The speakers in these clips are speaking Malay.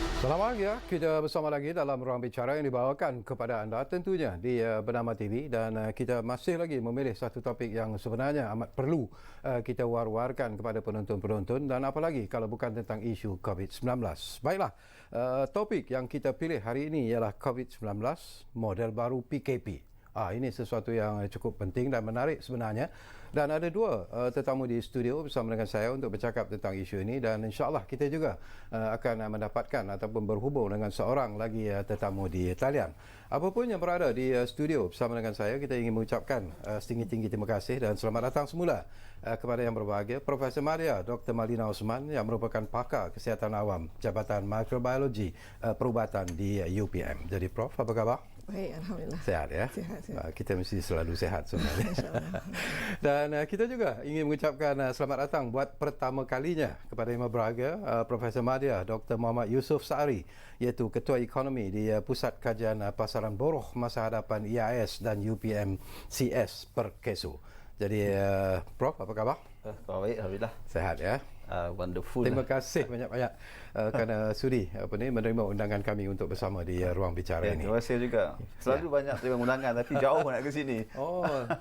Selamat pagi ya, kita bersama lagi dalam ruang bicara yang dibawakan kepada anda tentunya di Bernama TV dan kita masih lagi memilih satu topik yang sebenarnya amat perlu kita war-warkan kepada penonton-penonton dan apalagi kalau bukan tentang isu COVID-19. Baiklah, topik yang kita pilih hari ini ialah COVID-19 model baru PKP. Ini sesuatu yang cukup penting dan menarik sebenarnya. Dan ada dua tetamu di studio bersama dengan saya untuk bercakap tentang isu ini dan insya-Allah kita juga akan mendapatkan ataupun berhubung dengan seorang lagi tetamu di talian. Apapun yang berada di studio bersama dengan saya, kita ingin mengucapkan setinggi-tinggi terima kasih dan selamat datang semula kepada yang berbahagia Profesor Madia Dr. Malina Osman yang merupakan pakar kesihatan awam Jabatan Mikrobiologi Perubatan di UPM. Jadi Prof, apa khabar? Baik, Alhamdulillah. Sehat ya? Sehat. Kita mesti selalu sehat sebenarnya. Dan kita juga ingin mengucapkan selamat datang buat pertama kalinya kepada yang berbahagia Profesor Madia Dr. Muhammad Yusof Sa'ari, iaitu Ketua Ekonomi di Pusat Kajian Pasaran Boroh Masa Hadapan IAS dan UPM CS Perkeso. Jadi Prof, apa khabar? Baik, Alhamdulillah. Sehat ya? Wonderful. Terima kasih banyak-banyak kerana sudi menerima undangan kami untuk bersama di ruang bicara ini. Terima kasih juga. Selalu banyak terima undangan tapi jauh nak ke sini.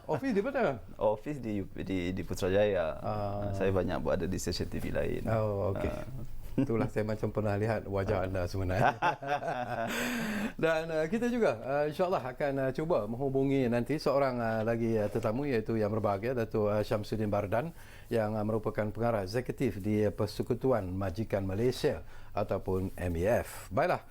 Office di mana? Office di Putrajaya. Saya banyak buat ada di stesen TV lain. Okey. Itulah saya macam pernah lihat wajah anda sebenarnya. Dan kita juga insya-Allah akan cuba menghubungi nanti seorang lagi tetamu iaitu yang berbahagia Datuk Syamsuddin Bardan yang merupakan pengarah eksekutif di Persekutuan Majikan Malaysia ataupun MEF. Baiklah.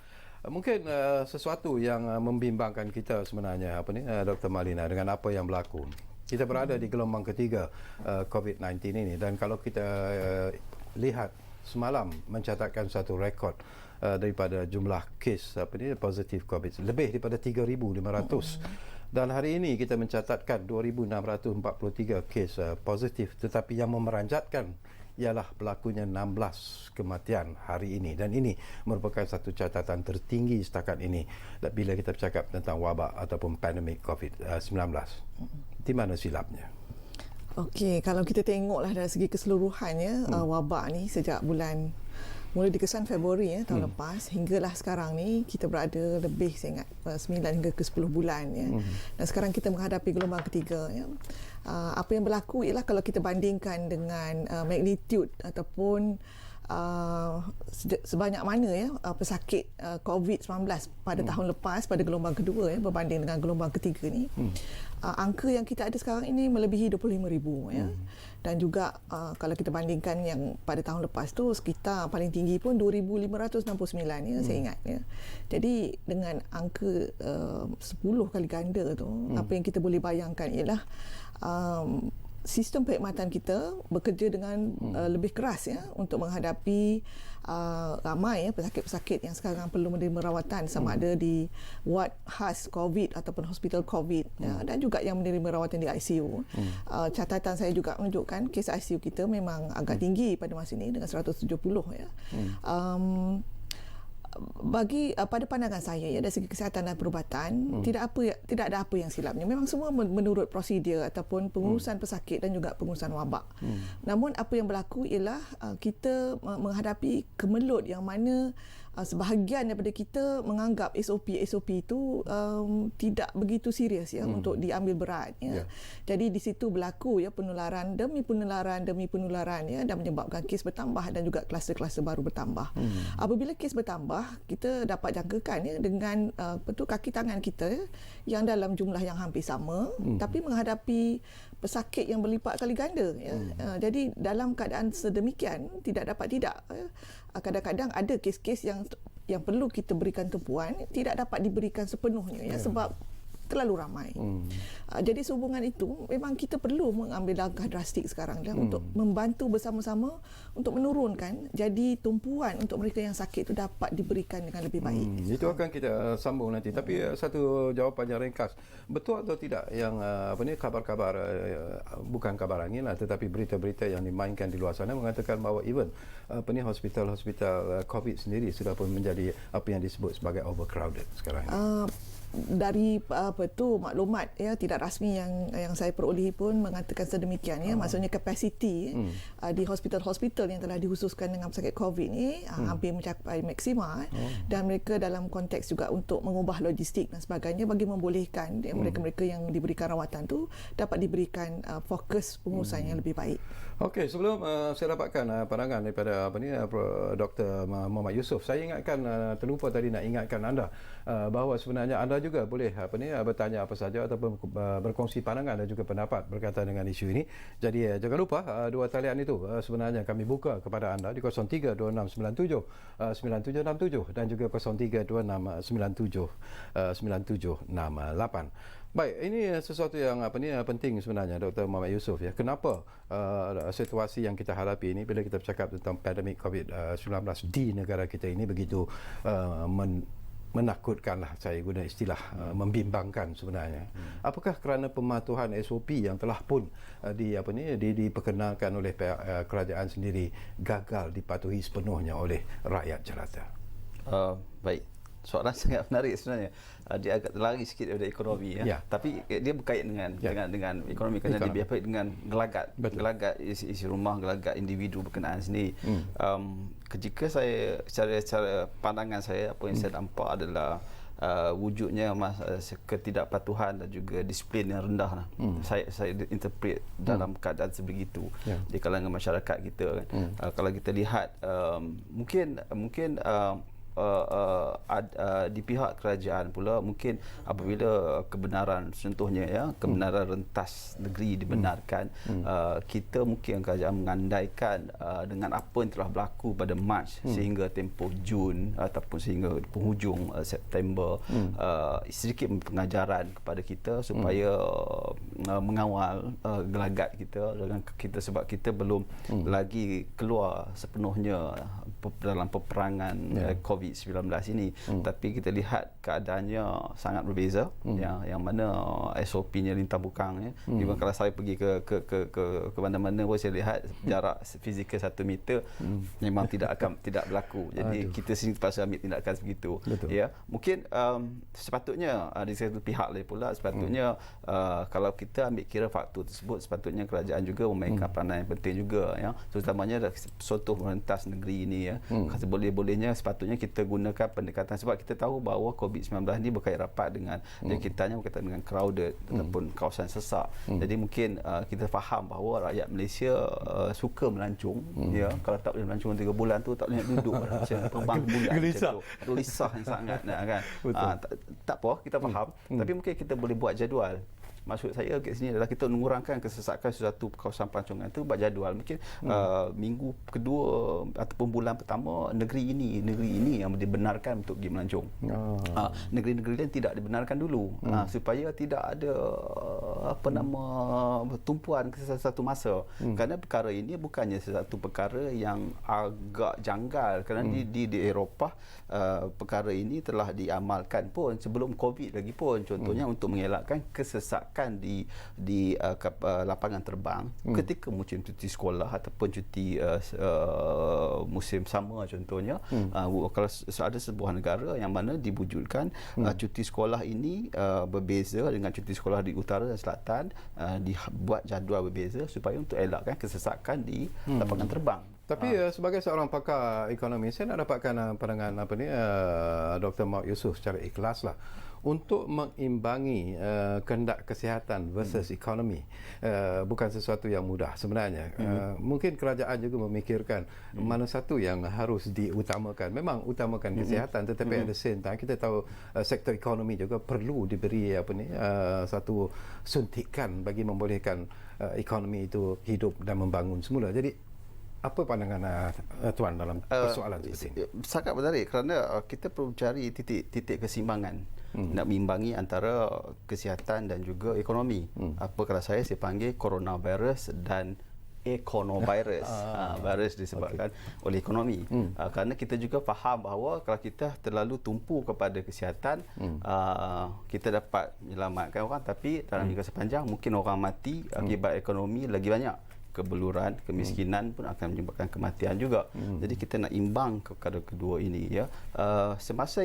Mungkin sesuatu yang membimbangkan kita sebenarnya Dr. Malina dengan apa yang berlaku. Kita berada di gelombang ketiga COVID-19 ini dan kalau kita lihat semalam mencatatkan satu rekod daripada jumlah kes positif COVID lebih daripada 3,500 dan hari ini kita mencatatkan 2,643 kes positif tetapi yang memeranjatkan ialah berlakunya 16 kematian hari ini dan ini merupakan satu catatan tertinggi setakat ini bila kita bercakap tentang wabak ataupun pandemik COVID-19. Di mana silapnya? Okey, kalau kita tengoklah dari segi keseluruhannya wabak ni sejak bulan mulai dikesan Februari tahun lepas hinggalah sekarang ni kita berada lebih saya ingat 9 hingga ke 10 bulan ya. Dan sekarang kita menghadapi gelombang ketiga ya. Apa yang berlaku ialah kalau kita bandingkan dengan magnitude ataupun sebanyak mana ya pesakit COVID-19 pada tahun lepas pada gelombang kedua ya berbanding dengan gelombang ketiga ni angka yang kita ada sekarang ini melebihi 25,000 ya. Dan juga kalau kita bandingkan yang pada tahun lepas tu sekitar paling tinggi pun 2,569 ya saya ingat ya. Jadi dengan angka 10 kali ganda tu apa yang kita boleh bayangkan ialah sistem perkhidmatan kita bekerja dengan lebih keras ya untuk menghadapi ramai ya pesakit-pesakit yang sekarang perlu menerima rawatan sama ada di ward khas COVID ataupun hospital COVID ya, dan juga yang menerima rawatan di ICU. Catatan saya juga menunjukkan kes ICU kita memang agak tinggi pada masa ini dengan 170 ya. Bagi pada pandangan saya ya dari segi kesihatan dan perubatan tidak ada apa yang silapnya. Memang semua menurut prosedur ataupun pengurusan pesakit dan juga pengurusan wabak. Namun apa yang berlaku ialah kita menghadapi kemelut yang mana sebahagian daripada kita menganggap SOP itu tidak begitu serius ya untuk diambil berat ya. Jadi di situ berlaku ya penularan demi penularan ya dan menyebabkan kes bertambah dan juga kluster-kluster baru bertambah. Apabila kes bertambah kita dapat jangkakan ya dengan kaki tangan kita yang dalam jumlah yang hampir sama tapi menghadapi pesakit yang berlipat kali ganda ya. Jadi dalam keadaan sedemikian kadang-kadang ada kes-kes yang perlu kita berikan tumpuan tidak dapat diberikan sepenuhnya ya sebab terlalu ramai. Jadi sehubungan itu memang kita perlu mengambil langkah drastik sekarang untuk membantu bersama-sama untuk menurunkan jadi tumpuan untuk mereka yang sakit itu dapat diberikan dengan lebih baik. Itu akan kita sambung nanti. Tapi satu jawapan yang ringkas. Betul atau tidak yang kabar-kabar bukan kabar angin lah tetapi berita-berita yang dimainkan di luar sana mengatakan bahawa even hospital-hospital COVID sendiri sudah pun menjadi apa yang disebut sebagai overcrowded sekarang ini. Dari apa tu maklumat ya tidak rasmi yang saya perolehi pun mengatakan sedemikian ya. Maksudnya kapasiti di hospital-hospital yang telah dikhususkan dengan pesakit COVID ni hampir mencapai maksima dan mereka dalam konteks juga untuk mengubah logistik dan sebagainya bagi membolehkan mereka-mereka yang diberikan rawatan tu dapat diberikan fokus pengurusan yang lebih baik. Okey, sebelum saya dapatkan pandangan daripada Dr. Muhammad Yusof, saya ingatkan terlupa tadi nak ingatkan anda bahawa sebenarnya anda juga boleh bertanya apa saja ataupun berkongsi pandangan dan juga pendapat berkaitan dengan isu ini. Jadi jangan lupa dua talian itu sebenarnya kami buka kepada anda di 0326979767 dan juga 0326979768. Baik, ini sesuatu yang penting sebenarnya Dr. Muhammad Yusof ya. Kenapa situasi yang kita hadapi ini bila kita bercakap tentang pandemik COVID-19 di negara kita ini begitu menakutkanlah, saya guna istilah membimbangkan sebenarnya. Apakah kerana pematuhan SOP yang telah pun diperkenalkan oleh kerajaan sendiri gagal dipatuhi sepenuhnya oleh rakyat jelata? Baik. Soalan sangat menarik sebenarnya. Dia agak lari sikit daripada ekonomi ya. Tapi dia berkait dengan ekonomi kerana dia berkait dengan gelagat isi rumah, gelagat individu berkenaan sendiri. Ketika saya secara pandangan saya, apa yang saya nampak adalah wujudnya ketidakpatuhan dan juga disiplin yang rendah. Saya interpret dalam keadaan sebegitu di kalangan masyarakat kita kan. Kalau kita lihat mungkin di pihak kerajaan pula mungkin apabila kebenaran contohnya ya kebenaran rentas negeri dibenarkan, kita mungkin kerajaan mengandaikan dengan apa yang telah berlaku pada Mac sehingga tempoh Jun ataupun sehingga penghujung September, sedikit pengajaran kepada kita supaya mengawal gelagat kita dengan kita, sebab kita belum lagi keluar sepenuhnya dalam peperangan COVID-19 ini. Tapi kita lihat keadaannya sangat berbeza, yang mana SOP-nya lintang bukang ya. Even kalau saya pergi ke mana-mana pun saya lihat jarak fizikal 1 meter memang tidak berlaku. Jadi kita sini terpaksa ambil tindakan sebegitu. Ya, mungkin sepatutnya di satu pihak lain pula sepatutnya kalau kita ambil kira faktor tersebut, sepatutnya kerajaan juga memainkan peranan yang penting juga ya, terutamanya contoh merentas negeri ini ya. Boleh-bolehnya sepatutnya kita gunakan pendekatan, sebab kita tahu bahawa COVID-19 ni berkait rapat dengan jangkitannya berkaitan dengan crowded ataupun kawasan sesak. Jadi mungkin kita faham bahawa rakyat Malaysia suka melancong ya. Kalau tak boleh melancong 3 bulan tu tak boleh duduk macam terbang bulan macam tu. Gelisah yang sangat kan. Tak apa, kita faham. Tapi mungkin kita boleh buat jadual. Maksud saya kat sini adalah kita mengurangkan kesesakan sesuatu kawasan pelancongan itu buat jadual. Mungkin minggu kedua ataupun bulan pertama negeri ini yang dibenarkan untuk pergi melancong. Negeri-negeri lain tidak dibenarkan dulu supaya tidak ada tumpuan ke satu masa. Kerana perkara ini bukannya sesuatu perkara yang agak janggal, kerana di Eropah perkara ini telah diamalkan pun sebelum COVID lagi pun. Contohnya untuk mengelakkan kesesakan di lapangan terbang ketika musim cuti sekolah ataupun cuti musim sama contohnya. Kalau ada sebuah negara yang mana diwujudkan cuti sekolah ini berbeza dengan cuti sekolah di utara dan selatan, dibuat jadual berbeza supaya untuk elakkan kesesakan di lapangan terbang. Tapi sebagai seorang pakar ekonomi, saya nak dapatkan pandangan Dr. Muhammad Yusof secara ikhlas lah untuk mengimbangi kehendak kesihatan versus ekonomi. Bukan sesuatu yang mudah sebenarnya. Mungkin kerajaan juga memikirkan mana satu yang harus diutamakan. Memang utamakan kesihatan, tetapi at the same time kita tahu sektor ekonomi juga perlu diberi satu suntikan bagi membolehkan ekonomi itu hidup dan membangun semula. Jadi apa pandangan Tuan dalam persoalan seperti ini? Sangat menarik kerana kita perlu cari titik keseimbangan nak mengimbangi antara kesihatan dan juga ekonomi. Apa kalau saya panggil coronavirus dan ekonovirus. Virus disebabkan oleh ekonomi. Kerana kita juga faham bahawa kalau kita terlalu tumpu kepada kesihatan, kita dapat menyelamatkan orang, tapi dalam jangka sepanjang mungkin orang mati akibat ekonomi lagi banyak. kebeluran, kemiskinan pun akan menyebabkan kematian juga. Jadi kita nak imbang kepada kedua ini ya. Semasa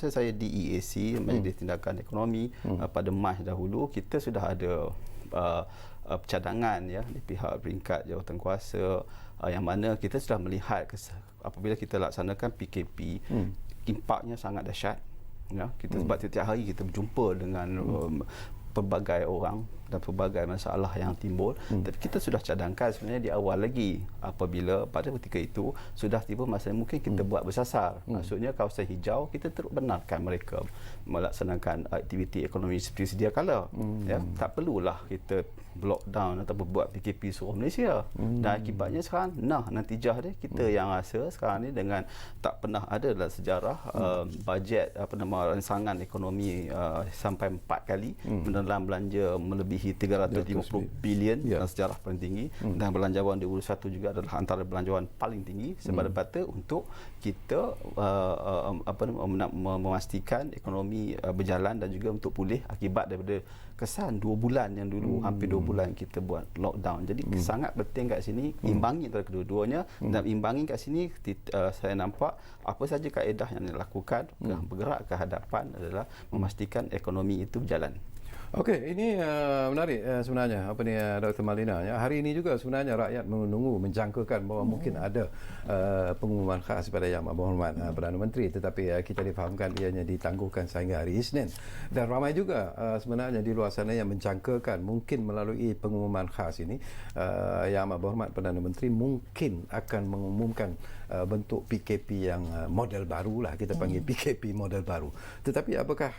saya di EAC, Majlis Tindakan Ekonomi, pada Mac dahulu, kita sudah ada cadangan ya di pihak peringkat jawatankuasa, yang mana kita sudah melihat apabila kita laksanakan PKP, impaknya sangat dahsyat. Ya, kita sebab setiap hari kita berjumpa dengan pelbagai orang dan pelbagai masalah yang timbul. Tapi kita sudah cadangkan sebenarnya di awal lagi, apabila pada ketika itu sudah tiba masa mungkin kita buat bersasar. Maksudnya kawasan hijau kita terus benarkan mereka melaksanakan aktiviti ekonomi seperti sedia kala. Ya, tak perlulah kita lockdown atau buat PKP seluruh Malaysia. Dan akibatnya sekarang natijah dia kita yang rasa sekarang ni dengan tak pernah ada dalam sejarah bajet rancangan ekonomi sampai 4 kali menelan belanja melebihi 350 bilion dalam sejarah paling tinggi, dan belanjawan 2021 juga adalah antara belanjawan paling tinggi semata-mata untuk kita memastikan ekonomi berjalan dan juga untuk pulih akibat daripada kesan 2 bulan yang dulu hampir 2 bulan kita buat lockdown. Jadi sangat penting kat sini imbangi antara kedua-duanya, dan imbangi kat sini saya nampak apa saja kaedah yang dilakukan bergerak ke hadapan adalah memastikan ekonomi itu berjalan. Okey, ini menarik sebenarnya apa ni Dr. Malina ya. Hari ini juga sebenarnya rakyat menunggu menjangkakan bahawa mungkin ada pengumuman khas pada Yang Berhormat Perdana Menteri, tetapi kita difahamkan ianya ditangguhkan sehingga hari Isnin. Dan ramai juga sebenarnya di luar sana yang menjangkakan mungkin melalui pengumuman khas ini Yang Berhormat Perdana Menteri mungkin akan mengumumkan bentuk PKP yang model baru lah, kita panggil PKP model baru. Tetapi apakah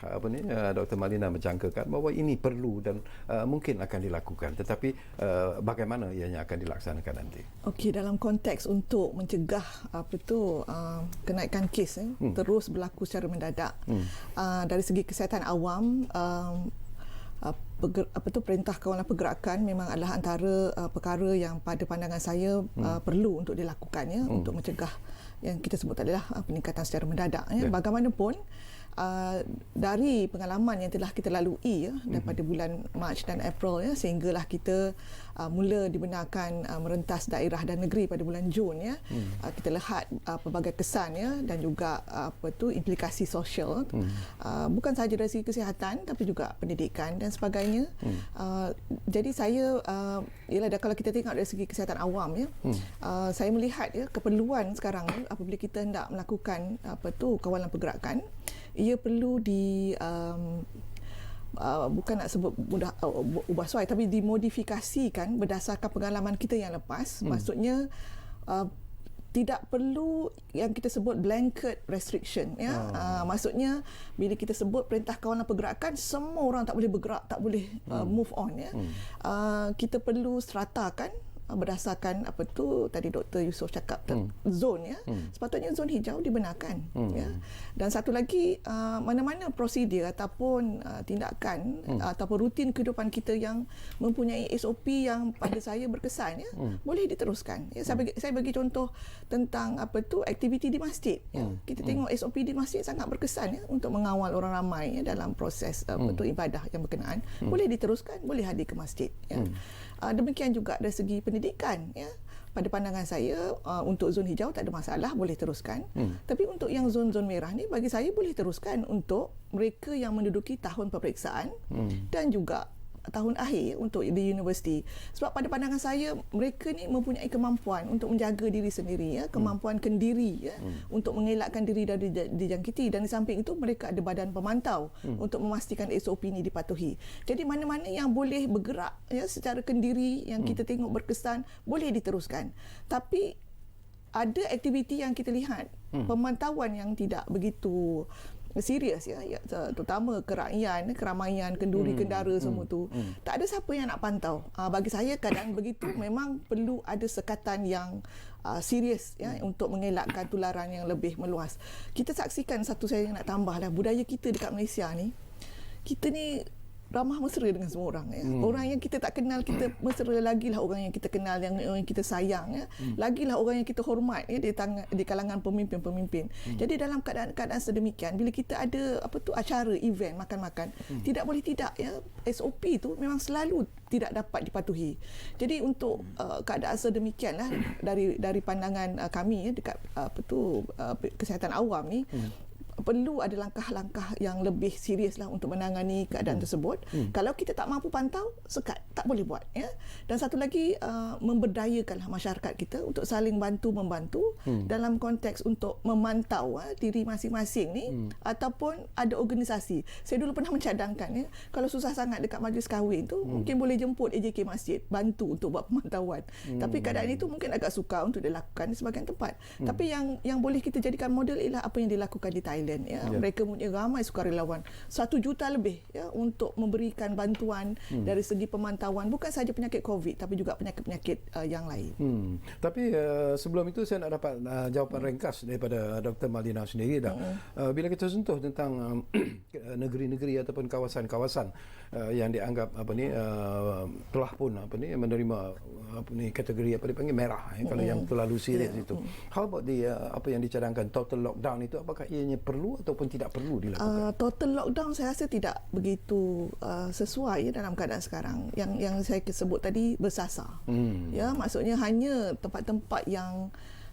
Dr. Malina menjangkakan bahawa ini perlu dan mungkin akan dilakukan, tetapi bagaimana ianya akan dilaksanakan nanti? Okey, dalam konteks untuk mencegah kenaikan kes terus berlaku secara mendadak, dari segi kesihatan awam, Perintah Kawalan Pergerakan memang adalah antara perkara yang pada pandangan saya perlu untuk dilakukan ya, untuk mencegah yang kita sebut adalah peningkatan secara mendadak ya. Bagaimanapun dari pengalaman yang telah kita lalui ya, daripada bulan Mac dan April ya, sehinggalah kita mula dibenarkan merentas daerah dan negeri pada bulan Jun ya. Kita lihat pelbagai kesan ya, dan juga implikasi sosial, bukan sahaja dari segi kesihatan tapi juga pendidikan dan sebagainya. Jadi saya kalau kita tengok dari segi kesihatan awam ya, saya melihat ya keperluan sekarang apabila kita hendak melakukan kawalan pergerakan, ia perlu bukan nak sebut ubah suai, tapi dimodifikasikan berdasarkan pengalaman kita yang lepas. Maksudnya tidak perlu yang kita sebut blanket restriction ya. Maksudnya bila kita sebut Perintah Kawalan Pergerakan, semua orang tak boleh bergerak, tak boleh move on ya. Kita perlu stratakan berdasarkan tadi Dr. Yusof cakap zon ya. Sepatutnya zon hijau dibenarkan ya. Dan satu lagi, mana-mana prosedur ataupun tindakan ataupun rutin kehidupan kita yang mempunyai SOP yang pada saya berkesan ya, boleh diteruskan ya. Saya bagi contoh tentang aktiviti di masjid ya. Kita tengok SOP di masjid sangat berkesan ya, untuk mengawal orang ramai ya, dalam proses ibadah yang berkenaan. Boleh diteruskan, boleh hadir ke masjid ya. Demikian juga dari segi pendidikan ya. Pada pandangan saya, untuk zon hijau tak ada masalah, boleh teruskan. Tapi untuk yang zon-zon merah ni, bagi saya boleh teruskan untuk mereka yang menduduki tahun peperiksaan dan juga tahun akhir untuk di universiti. Sebab pada pandangan saya, mereka ni mempunyai kemampuan untuk menjaga diri sendiri ya, kemampuan kendiri ya, untuk mengelakkan diri dari dijangkiti, dan di samping itu mereka ada badan pemantau untuk memastikan SOP ini dipatuhi. Jadi mana-mana yang boleh bergerak ya secara kendiri yang kita tengok berkesan, boleh diteruskan. Tapi ada aktiviti yang kita lihat pemantauan yang tidak begitu serius ya, terutama keramaian, kenduri, kendara semua tu. Tak ada siapa yang nak pantau. Bagi saya keadaan begitu memang perlu ada sekatan yang serius ya, untuk mengelakkan tularan yang lebih meluas. Kita saksikan, satu saya nak tambahlah, budaya kita dekat Malaysia ni, kita ni ramah mesra dengan semua orang ya. Orang yang kita tak kenal kita mesra, lagilah orang yang kita kenal, yang kita sayang ya. Lagilah orang yang kita hormat ya di kalangan pemimpin-pemimpin. Jadi dalam keadaan sedemikian, bila kita ada acara event makan-makan, tidak boleh tidak ya, SOP itu memang selalu tidak dapat dipatuhi. Jadi untuk keadaan sedemikianlah dari pandangan kami ya, dekat kesihatan awam ni, perlu ada langkah-langkah yang lebih seriuslah untuk menangani keadaan tersebut. Kalau kita tak mampu pantau, sekat, tak boleh buat ya. Dan satu lagi, memberdayakanlah masyarakat kita untuk saling bantu-membantu dalam konteks untuk memantau diri masing-masing ni, ataupun ada organisasi. Saya dulu pernah mencadangkan ya, kalau susah sangat dekat majlis kahwin tu, mungkin boleh jemput AJK masjid bantu untuk buat pemantauan. Tapi keadaan itu mungkin agak sukar untuk dilakukan di sebahagian tempat. Tapi yang boleh kita jadikan model ialah apa yang dilakukan di Thailand. Ya. Mereka punya ramai sukarelawan, 1 juta lebih ya, untuk memberikan bantuan dari segi pemantauan bukan sahaja penyakit COVID tapi juga penyakit-penyakit yang lain. Tapi sebelum itu saya nak dapat jawapan ringkas daripada Dr. Malina sendiri dah. Bila kita sentuh tentang negeri-negeri ataupun kawasan-kawasan yang dianggap telah pun menerima kategori dipanggil merah kalau yang terlalu serius itu. How about apa yang dicadangkan total lockdown itu, apakah ianya perlu ataupun tidak perlu dilakukan? Total lockdown saya rasa tidak begitu sesuai ya, dalam keadaan sekarang. Yang saya sebut tadi bersasar. Ya, maksudnya hanya tempat-tempat yang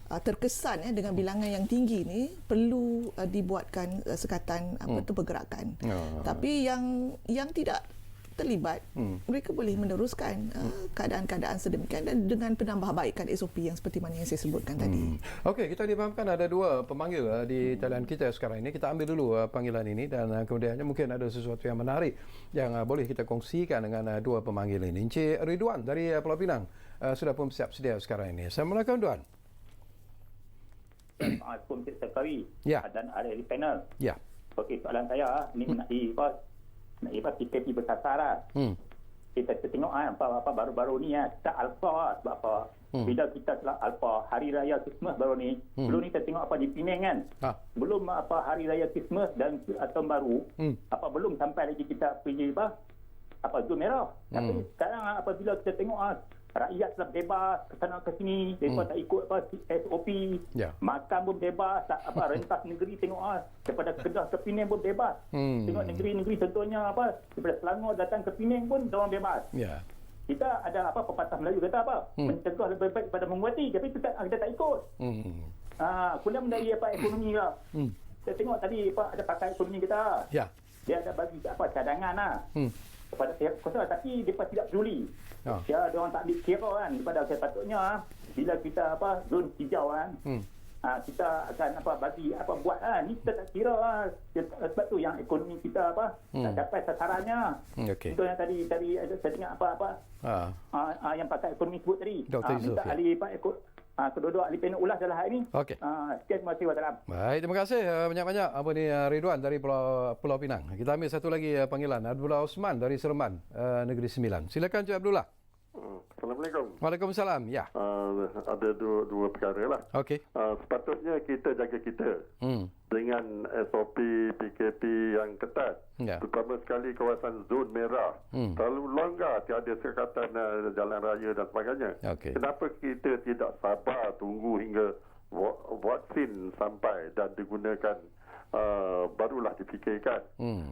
terkesan ya dengan bilangan yang tinggi ni perlu dibuatkan sekatan pergerakan. Tapi yang tidak terlibat, mereka boleh meneruskan keadaan-keadaan sedemikian dan dengan penambahbaikan SOP yang seperti mana yang saya sebutkan tadi. Okey, kita difahamkan ada 2 pemanggil di talian kita sekarang ini. Kita ambil dulu panggilan ini dan kemudiannya mungkin ada sesuatu yang menarik yang boleh kita kongsikan dengan 2 pemanggil ini. Encik Ridwan dari Pulau Pinang sudah pun siap sedia sekarang ini. Assalamualaikum Tuan. Assalamualaikum Cik Sekari dan ahli panel. Ya. Okey, soalan saya ni menaiki PKP bersasar lah. Kita tengok apa baru-baru ni kita alpha sebab apa? Bila kita telah alpha hari raya Christmas baru ni, belum ni kita tengok apa di Penang kan. Belum hari raya Christmas dan tahun baru, belum sampai lagi kita pergi zon merah. Tapi sekarang apabila kita tengok rakyat telah bebas ke sana ke sini, mereka tak ikut SOP, makan pun bebas, rentas negeri tengok daripada Kedah ke Penang pun bebas. Tengok negeri-negeri contohnya daripada Selangor datang ke Penang pun orang bebas. Kita ada pepatah Melayu kata mencegah lebih baik daripada mengubati, tapi kita tak ikut. Kemudian dari ekonomi lah. Saya tengok tadi ada pakar ekonomi kita. Dia ada bagi cadangan kepada pihak kuasa, tapi mereka tidak peduli. Dia orang tak ambil kira kan kepada sepatutnya bila kita zon hijau kan. Kita akan bagi buat ni kita tak kira sebab tu yang ekonomi kita tak dapat sasarannya. Itu yang tadi saya dengar yang pakar ekonomi sebut tadi. Minta ahli kedua-dua ahli panel ulas dalam hal ini. Sekian, terima kasih. Wassalam. Baik, terima kasih banyak-banyak Ridwan dari Pulau Pinang. Kita ambil satu lagi panggilan, Abdullah Osman dari Seremban, Negeri Sembilan. Silakan Cik Abdullah. Assalamualaikum. Waalaikumsalam. Ya. Ada dua perkara lah. Okey. Sepatutnya kita jaga kita dengan SOP PKP yang ketat. Terutama sekali kawasan zon merah. Terlalu longgar, tiada sekatan jalan raya dan sebagainya. Kenapa kita tidak sabar tunggu hingga vaksin sampai dan digunakan, barulah difikirkan.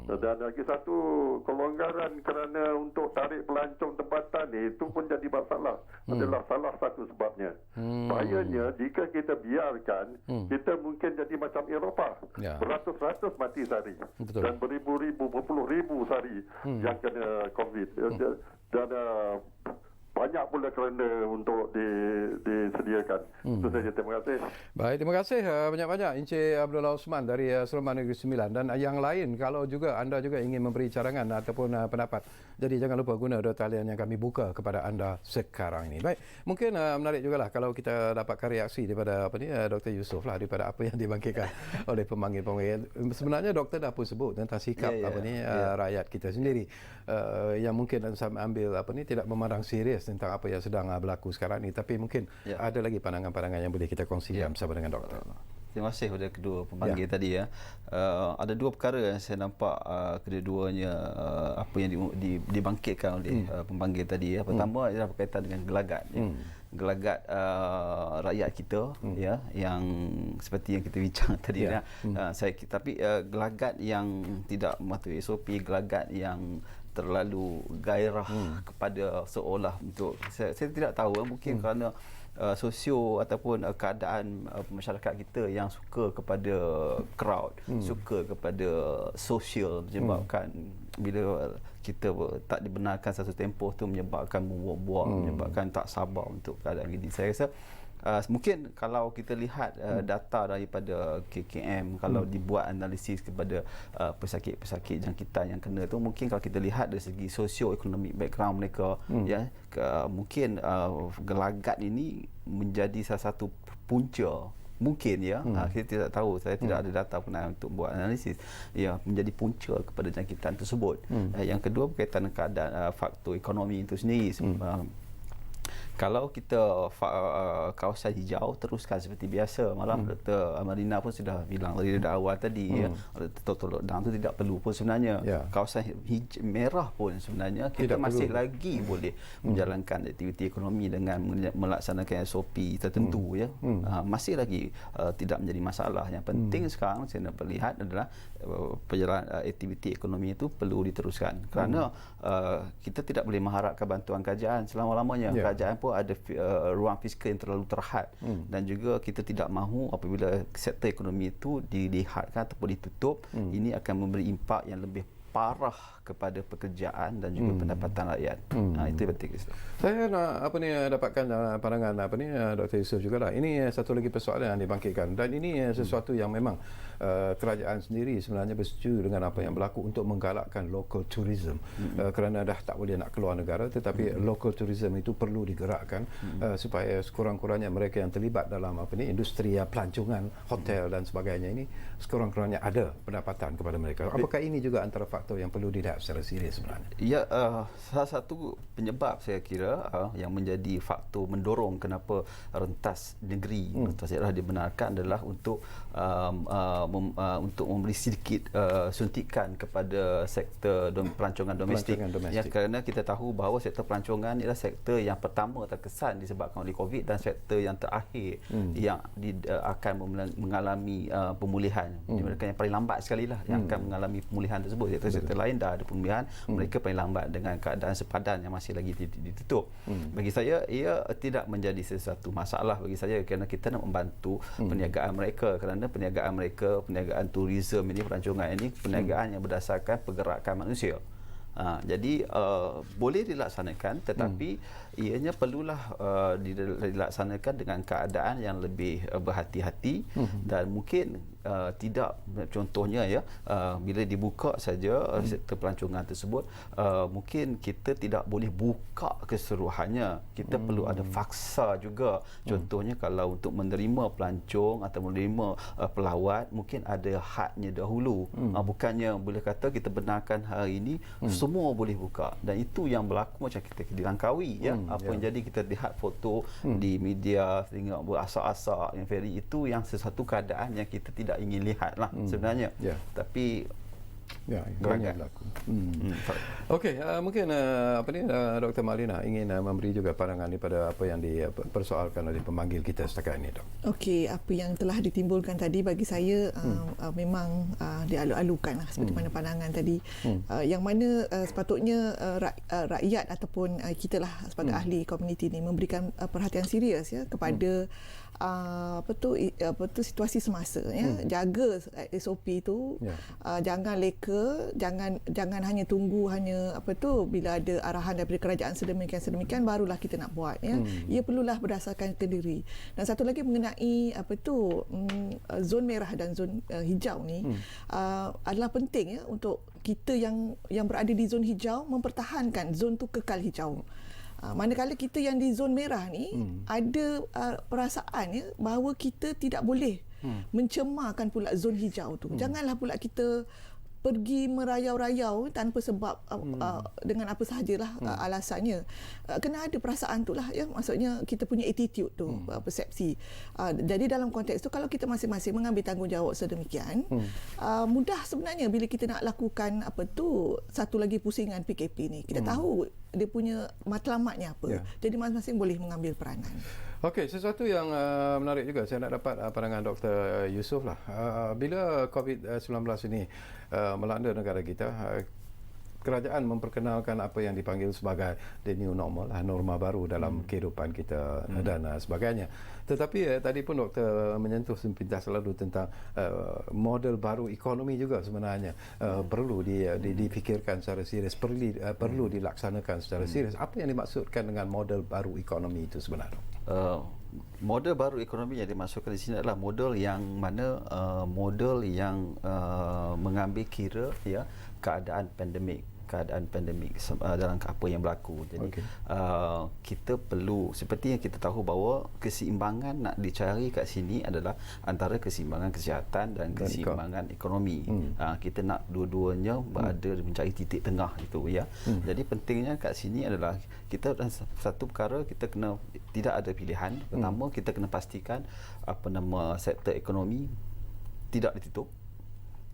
Dan lagi satu, kelonggaran kerana untuk tarik pelancong tempatan itu pun jadi masalah. Adalah salah satu sebabnya. Bahayanya jika kita biarkan, kita mungkin jadi macam Eropah. Beratus-ratus mati sehari. Dan beribu-ribu, berpuluh ribu sehari yang kena COVID. Dan banyak pula kerana untuk disediakan. Itu saja, terima kasih. Baik, terima kasih banyak-banyak Encik Abdullah Osman dari Seremban Negeri Sembilan. Dan yang lain, kalau juga anda juga ingin memberi cadangan ataupun pendapat, jadi jangan lupa guna talian yang kami buka kepada anda sekarang ini. Baik, mungkin menarik jugalah kalau kita dapatkan reaksi daripada Dr. Yusof lah, daripada apa yang dibangkitkan oleh pemanggil-pemanggil. Sebenarnya doktor dah pun sebut tentang sikap rakyat kita sendiri yang mungkin ambil tidak memandang serius tentang apa yang sedang berlaku sekarang ini, tapi mungkin ada lagi pandangan-pandangan yang boleh kita kongsikan bersama dengan doktor. Terima kasih kepada kedua pemanggil tadi ya. Ada dua perkara yang saya nampak kedua-duanya apa yang dibangkitkan oleh pemanggil tadi ya. Pertama adalah berkaitan dengan gelagat ya. Gelagat rakyat kita ya, yang seperti yang kita bincang tadi tapi gelagat yang tidak mematuhi SOP, gelagat yang terlalu gairah kepada seolah untuk saya tidak tahu mungkin kerana sosio ataupun keadaan masyarakat kita yang suka kepada crowd, suka kepada sosial, menyebabkan bila kita tak dibenarkan satu tempoh tu menyebabkan membuang-buang, menyebabkan tak sabar untuk keadaan ini. Saya rasa mungkin kalau kita lihat data daripada KKM, kalau dibuat analisis kepada pesakit-pesakit jangkitan yang kena tu, mungkin kalau kita lihat dari segi socio-economic background mereka ya, mungkin gelagat ini menjadi salah satu punca mungkin ya, kita tidak tahu, saya tidak ada data pernah untuk buat analisis ya, menjadi punca kepada jangkitan tersebut. Yang kedua berkaitan dengan keadaan faktor ekonomi itu sendiri. Kalau kita kawasan hijau teruskan seperti biasa, malah Dr. Amarina pun sudah bilang dari awal tadi ya, total lockdown tu tidak perlu pun sebenarnya. Kawasan merah pun sebenarnya kita tidak masih perlu lagi boleh menjalankan aktiviti ekonomi dengan melaksanakan SOP tertentu ya. Masih lagi tidak menjadi masalah. Yang penting sekarang saya nak perlihat adalah perjalanan aktiviti ekonomi itu perlu diteruskan, kerana kita tidak boleh mengharapkan bantuan kerajaan selama-lamanya. Kerajaan pun ada ruang fiskal yang terlalu terhad, dan juga kita tidak mahu apabila sektor ekonomi itu dilihatkan ataupun ditutup, ini akan memberi impak yang lebih parah kepada pekerjaan dan juga pendapatan rakyat. Itu penting. Saya nak dapatkan pandangan Dr. Yusof jugalah. Ini satu lagi persoalan yang dibangkitkan, dan ini sesuatu yang memang kerajaan sendiri sebenarnya bersetuju dengan apa yang berlaku untuk menggalakkan local tourism, kerana dah tak boleh nak keluar negara, tetapi local tourism itu perlu digerakkan supaya sekurang-kurangnya mereka yang terlibat dalam industri pelancongan, hotel dan sebagainya ini sekurang-kurangnya ada pendapatan kepada mereka. Apakah ini juga antara faktor yang perlu dilihat secara serius sebenarnya? Ya, salah satu penyebab saya kira yang menjadi faktor mendorong kenapa rentas negeri, rentas daerah dibenarkan adalah untuk memberi sedikit suntikan kepada sektor pelancongan domestik. Ya, kerana kita tahu bahawa sektor pelancongan ialah sektor yang pertama terkesan disebabkan oleh COVID, dan sektor yang terakhir yang akan mengalami pemulihan. Mereka yang paling lambat sekali lah yang akan mengalami pemulihan tersebut. Sektor lain dah ada pemulihan, mereka paling lambat dengan keadaan sepadan yang masih lagi ditutup. Bagi saya ia tidak menjadi sesuatu masalah bagi saya, kerana kita nak membantu perniagaan mereka, kerana perniagaan tourism ini, pelancongan ini perniagaan yang berdasarkan pergerakan manusia. Jadi boleh dilaksanakan, tetapi ianya perlulah dilaksanakan dengan keadaan yang lebih berhati-hati, dan mungkin tidak, contohnya ya, bila dibuka saja sektor pelancongan tersebut, mungkin kita tidak boleh buka keseluruhannya. Kita perlu ada faksa juga. Contohnya kalau untuk menerima pelancong atau menerima pelawat, mungkin ada hadnya dahulu. Bukannya boleh kata kita benarkan hari ini semua boleh buka, dan itu yang berlaku macam kita di Langkawi ya. Apa yang jadi, kita lihat foto di media, tengok berasak-asak yang ferry, itu yang sesuatu keadaan yang kita tidak ingin lihat lah sebenarnya. Tapi banyak berlaku. Okey, mungkin Dr. Malina ingin memberi juga pandangan pada apa yang dipersoalkan oleh pemanggil kita setakat ini, Dok. Okey, apa yang telah ditimbulkan tadi bagi saya memang dialu-alukan lah, seperti mana pandangan tadi, yang mana sepatutnya rakyat ataupun kita lah sebagai ahli komuniti ni memberikan perhatian serius ya kepada situasi semasa ya. Jaga SOP tu, jangan leka, jangan hanya tunggu bila ada arahan daripada kerajaan sedemikian barulah kita nak buat ya. Ia perlulah berdasarkan ke diri. Dan satu lagi mengenai zon merah dan zon hijau ni adalah penting ya untuk kita yang berada di zon hijau mempertahankan zon tu kekal hijau. Manakala kita yang di zon merah ni ada perasaan ya bahawa kita tidak boleh mencemarkan pula zon hijau tu. Janganlah pula kita pergi merayau-rayau tanpa sebab dengan apa sahajalah alasannya. Kena ada perasaan tu lah ya, maksudnya kita punya attitude tu, persepsi. Jadi dalam konteks tu kalau kita masing-masing mengambil tanggungjawab sedemikian, mudah sebenarnya bila kita nak lakukan satu lagi pusingan PKP ni. Kita tahu dia punya matlamatnya apa. Jadi masing-masing boleh mengambil peranan. Okey, sesuatu yang menarik juga saya nak dapat pandangan Dr. Yusof lah. Bila COVID-19 ini melanda negara kita, kerajaan memperkenalkan apa yang dipanggil sebagai the new normal, norma baru dalam kehidupan kita dan sebagainya. Tetapi tadi pun doktor menyentuh sepintas selalu tentang model baru ekonomi juga sebenarnya perlu dipikirkan secara serius, perlu dilaksanakan secara serius. Apa yang dimaksudkan dengan model baru ekonomi itu sebenarnya? Model baru ekonomi yang dimasukkan di sini adalah model yang mana mengambil kira ya keadaan pandemik dalam apa yang berlaku. Jadi kita perlu, seperti yang kita tahu bahawa keseimbangan nak dicari kat sini adalah antara keseimbangan kesihatan dan keseimbangan ekonomi. Kita nak dua-duanya berada mencari titik tengah itu ya. Jadi pentingnya kat sini adalah kita, satu perkara kita kena tidak ada pilihan. Pertama, kita kena pastikan sektor ekonomi tidak ditutup.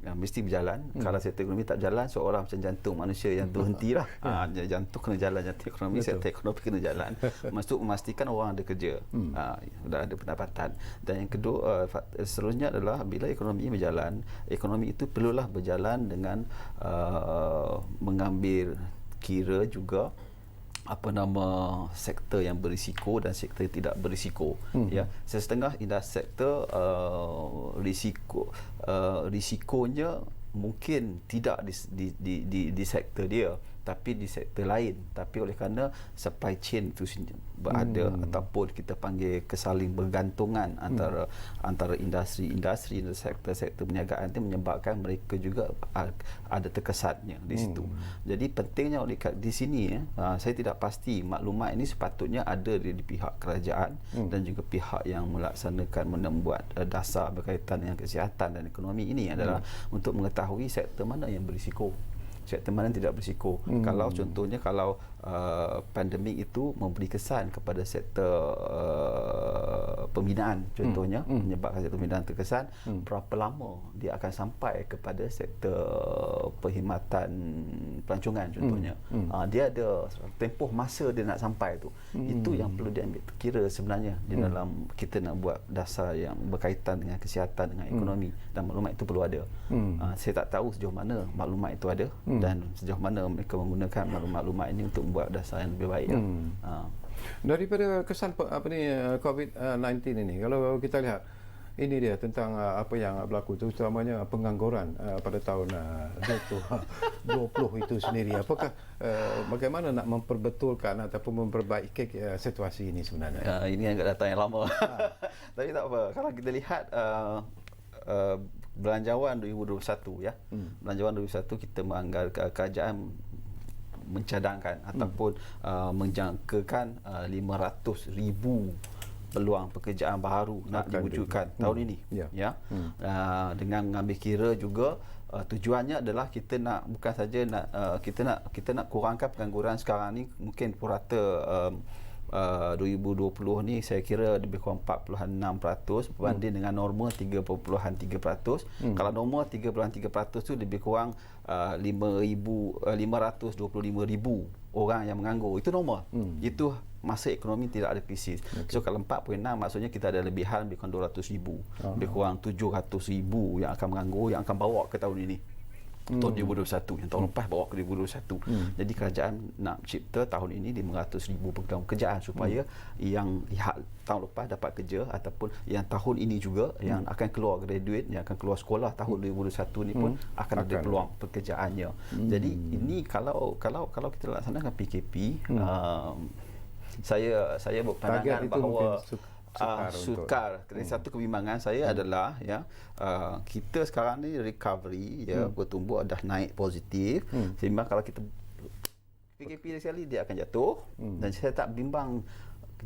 Mesti berjalan. Kalau sektor ekonomi tak berjalan, seorang macam jantung manusia yang terhentilah. Jantung kena jalan, jantung ekonomi, sektor ekonomi kena jalan. Maksud memastikan orang ada kerja, ada pendapatan. Dan yang kedua, seterusnya adalah bila ekonomi berjalan, ekonomi itu perlulah berjalan dengan mengambil kira juga sektor yang berisiko dan sektor yang tidak berisiko. Ya, setengah sektor risikonya mungkin tidak di sektor dia, tapi di sektor lain. Tapi oleh kerana supply chain itu berada ataupun kita panggil kesaling bergantungan antara industri-industri dan sektor-sektor perniagaan itu menyebabkan mereka juga ada terkesannya di situ. Jadi pentingnya di sini saya tidak pasti maklumat ini sepatutnya ada di pihak kerajaan dan juga pihak yang melaksanakan membuat dasar berkaitan dengan kesihatan dan ekonomi ini adalah untuk mengetahui sektor mana yang berisiko, sektor mana tidak berisiko. Kalau contohnya pandemik itu memberi kesan kepada sektor pembinaan contohnya, menyebabkan sektor pembinaan terkesan, berapa lama dia akan sampai kepada sektor perkhidmatan pelancongan contohnya. Dia ada tempoh masa dia nak sampai tu. Itu yang perlu diambil kira sebenarnya di dalam kita nak buat dasar yang berkaitan dengan kesihatan, dengan ekonomi, dan maklumat itu perlu ada. Saya tak tahu sejauh mana maklumat itu ada dan sejauh mana mereka menggunakan maklumat ini untuk buat dasar yang lebih baik. Daripada kesan COVID-19 ini, kalau kita lihat ini dia tentang apa yang berlaku, terutamanya pengangguran pada tahun 2020 itu sendiri. Apakah bagaimana nak memperbetulkan ataupun memperbaiki situasi ini sebenarnya? Ini agak datang yang lama. Tapi tak apa. Kalau kita lihat belanjawan 2021 ya. Belanjawan 2021 kita menganggarkan kerajaan mencadangkan ataupun menjangkakan 500,000 peluang pekerjaan baru nak diwujudkan tahun ini ya. Dengan mengambil kira juga tujuannya adalah kita nak bukan saja nak kita nak kurangkan pengangguran sekarang ni mungkin purata 2020 ni saya kira lebih kurang 4.6% berbanding dengan normal 3.3%. Kalau normal 3.3% tu lebih kurang 525,000 orang yang menganggur. Itu normal. Itu masa ekonomi tidak ada krisis. So kalau 4.6 maksudnya kita ada lebihan lebih kurang 200,000. Lebih kurang 700,000 yang akan menganggur, yang akan bawa ke tahun ini. Tahun 2021, yang tahun lepas bawa ke 2021. Jadi kerajaan nak cipta tahun ini 500,000 pekerjaan supaya yang tahun lepas dapat kerja ataupun yang tahun ini juga yang akan keluar graduate, yang akan keluar sekolah tahun 2021 ni pun akan ada peluang pekerjaannya. Jadi ini kalau kita laksanakan PKP, saya berpandangan bahawa sukar. Satu kebimbangan saya adalah kita sekarang ni recovery bertumbuh dah naik positif, sehingga kalau kita PKP sekali dia akan jatuh, dan saya tak bimbang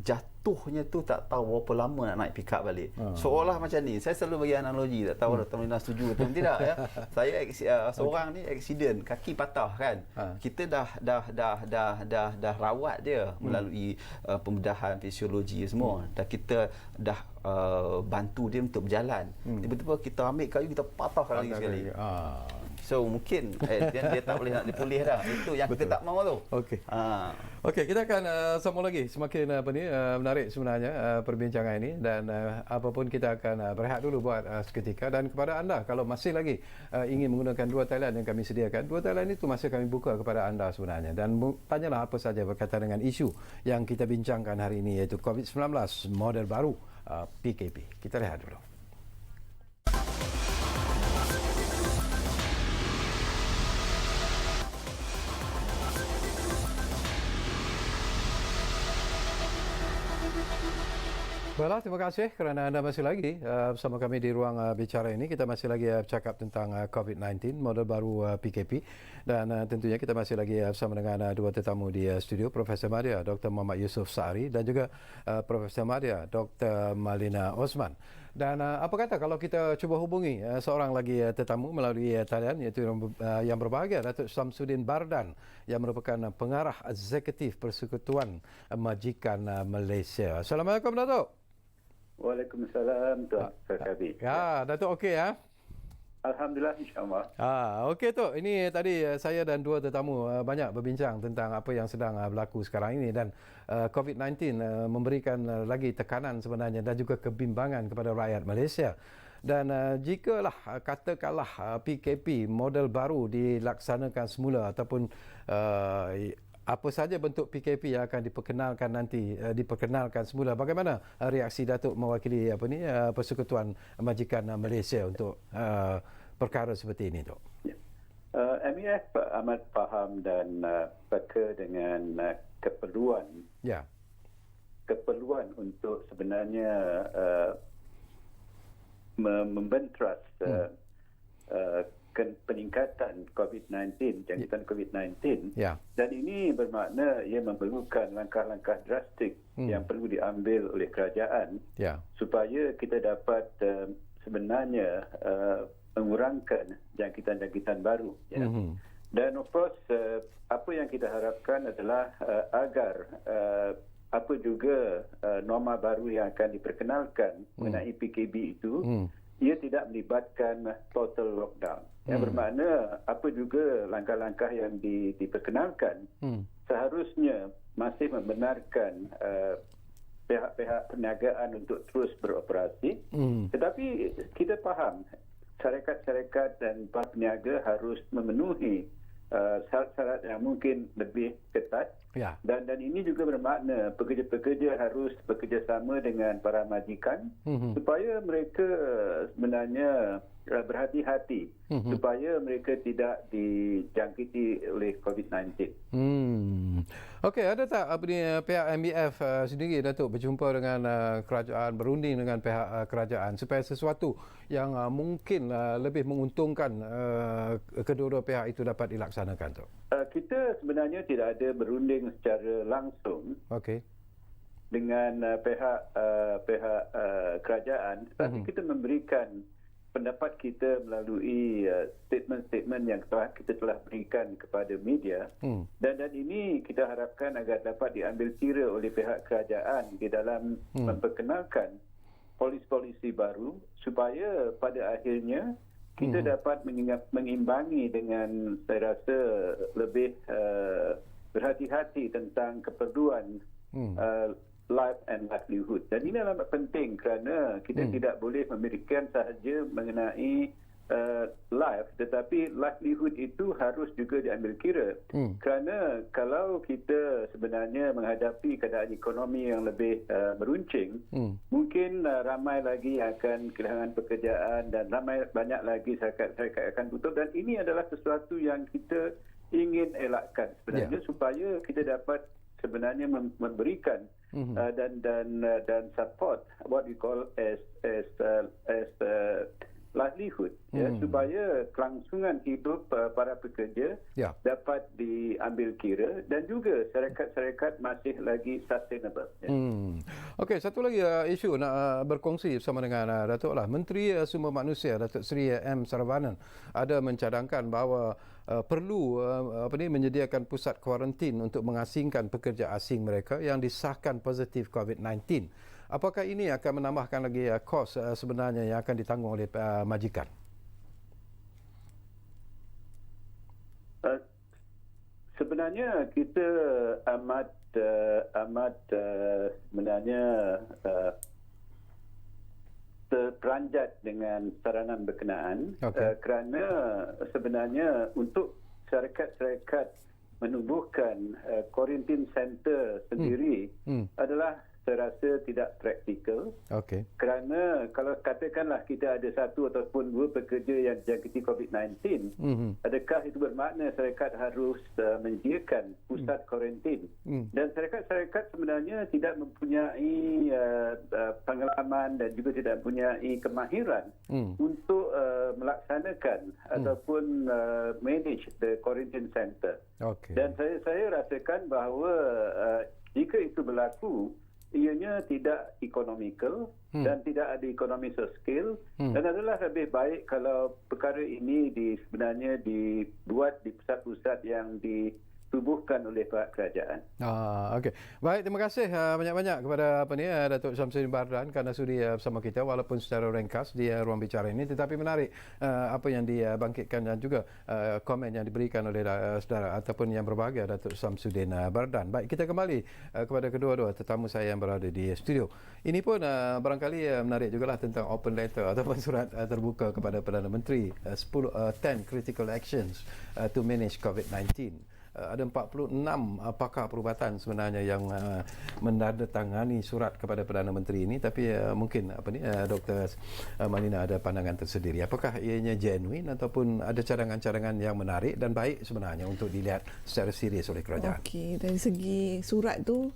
jatuh jatuhnya tu tak tahu berapa lama nak naik pick up balik. Seolah macam ni. Saya selalu bagi analogi, tak tahu Dr. Melina setuju atau tidak ya. Saya seorang ni accident, kaki patah kan. Kita dah rawat dia melalui pembedahan fisiologi semua. Dan kita dah bantu dia untuk berjalan. Tiba-tiba kita ambil kayu, kita patah lagi sekali. So mungkin dia tak boleh nak dipulih dah. Itu yang kita tak mahu tu. Okey. Okey, kita akan sambung lagi. Semakin menarik sebenarnya perbincangan ini, dan apapun kita akan berehat dulu buat seketika. Dan kepada anda, kalau masih lagi ingin menggunakan dua talian yang kami sediakan, dua talian itu masih kami buka kepada anda sebenarnya, dan tanyalah apa saja berkaitan dengan isu yang kita bincangkan hari ini, iaitu COVID-19 model baru PKP. Kita lihat dulu. Baiklah, terima kasih kerana anda masih lagi bersama kami di ruang bicara ini. Kita masih lagi bercakap tentang COVID-19, model baru PKP, dan tentunya kita masih lagi bersama dengan dua tetamu di studio, Profesor Madya Dr. Muhammad Yusof Saari dan juga Profesor Madya Dr. Melina Osman. Dan apa kata kalau kita cuba hubungi seorang lagi tetamu melalui talian, iaitu yang berbahagia, Datuk Samsudin Bardan, yang merupakan pengarah eksekutif Persekutuan Majikan Malaysia. Assalamualaikum, Datuk. Waalaikumsalam, Tuan Fahmi. Ya, Datuk okey ya? Alhamdulillah, insyaAllah. Okey tu. Ini tadi saya dan dua tetamu banyak berbincang tentang apa yang sedang berlaku sekarang ini, dan COVID-19 memberikan lagi tekanan sebenarnya dan juga kebimbangan kepada rakyat Malaysia. Dan jikalah katakanlah PKP model baru dilaksanakan semula, ataupun apa saja bentuk PKP yang akan diperkenalkan nanti, diperkenalkan semula, bagaimana reaksi Datuk mewakili Persekutuan Majikan Malaysia untuk perkara seperti ini, Tok? MAF amat faham dan peka dengan keperluan untuk sebenarnya membentras peningkatan COVID-19, jangkitan COVID-19, dan ini bermakna ia memerlukan langkah-langkah drastik yang perlu diambil oleh kerajaan supaya kita dapat sebenarnya mengurangkan jangkitan-jangkitan baru. Dan of course, apa yang kita harapkan adalah agar apa juga norma baru yang akan diperkenalkan mengenai PKP itu, ia tidak melibatkan total lockdown. Yang bermakna apa juga langkah-langkah yang diperkenalkan seharusnya masih membenarkan pihak-pihak perniagaan untuk terus beroperasi. Tetapi kita faham syarikat-syarikat dan para peniaga harus memenuhi syarat-syarat yang mungkin lebih ketat. Dan ini juga bermakna pekerja-pekerja harus bekerjasama dengan para majikan supaya mereka sebenarnya berhati-hati supaya mereka tidak dijangkiti oleh COVID-19. Okey, ada tak pihak MBF sendiri, Datuk, berjumpa dengan kerajaan, berunding dengan pihak kerajaan supaya sesuatu yang mungkin lebih menguntungkan kedua-dua pihak itu dapat dilaksanakan, Tok? Kita sebenarnya tidak ada berunding secara langsung dengan pihak kerajaan, tetapi kita memberikan pendapat kita melalui statement-statement yang kita telah berikan kepada media, dan ini kita harapkan agar dapat diambil kira oleh pihak kerajaan di dalam memperkenalkan polisi-polisi baru supaya pada akhirnya kita dapat mengimbangi dengan, saya rasa, lebih berhati-hati tentang keperluan life and livelihood. Dan ini amat penting kerana kita tidak boleh memikirkan sahaja mengenai life, tetapi livelihood itu harus juga diambil kira. Kerana kalau kita sebenarnya menghadapi keadaan ekonomi yang lebih meruncing, mungkin ramai lagi akan kehilangan pekerjaan dan banyak lagi syarikat akan tutup, dan ini adalah sesuatu yang kita ingin elakkan sebenarnya, supaya kita dapat sebenarnya memberikan dan support what we call as livelihood supaya kelangsungan hidup para pekerja dapat diambil kira dan juga syarikat-syarikat masih lagi sustainable. Okey, satu lagi isu nak berkongsi bersama dengan Datuk lah. Menteri Sumber Manusia Datuk Seri M Saravanan ada mencadangkan bahawa perlu menyediakan pusat kuarantin untuk mengasingkan pekerja asing mereka yang disahkan positif COVID-19. Apakah ini akan menambahkan lagi kos sebenarnya yang akan ditanggung oleh majikan? Sebenarnya kita amat sebenarnya terperanjat dengan saranan berkenaan kerana sebenarnya untuk syarikat-syarikat menubuhkan quarantine center sendiri adalah saya rasa tidak praktikal. Kerana kalau katakanlah kita ada satu ataupun dua pekerja yang dijangkiti COVID-19, adakah itu bermakna syarikat harus menyediakan pusat kuarantin? Dan syarikat-syarikat sebenarnya tidak mempunyai pengalaman dan juga tidak mempunyai kemahiran untuk melaksanakan ataupun manage the quarantine center. Dan saya rasakan bahawa jika itu berlaku, ianya tidak economical dan tidak ada economies of scale dan adalah lebih baik kalau perkara ini sebenarnya dibuat di pusat-pusat yang ditubuhkan oleh pihak kerajaan. Okey. Baik, terima kasih banyak-banyak kepada Datuk Syamsuddin Bardhan kerana sudi bersama kita walaupun secara ringkas di ruang bicara ini, tetapi menarik apa yang dibangkitkan dan juga komen yang diberikan oleh saudara ataupun yang berbahagia Datuk Syamsuddin Bardhan. Baik, kita kembali kepada kedua-dua tetamu saya yang berada di studio. Ini pun barangkali menarik jugalah tentang open letter ataupun surat terbuka kepada Perdana Menteri 10 critical actions to manage COVID-19. Ada 46 pakar perubatan sebenarnya yang menandatangani surat kepada Perdana Menteri ini, tapi mungkin Dr. Malina ada pandangan tersendiri. Apakah ianya genuine ataupun ada cadangan-cadangan yang menarik dan baik sebenarnya untuk dilihat secara serius oleh kerajaan? Okey, dari segi surat tu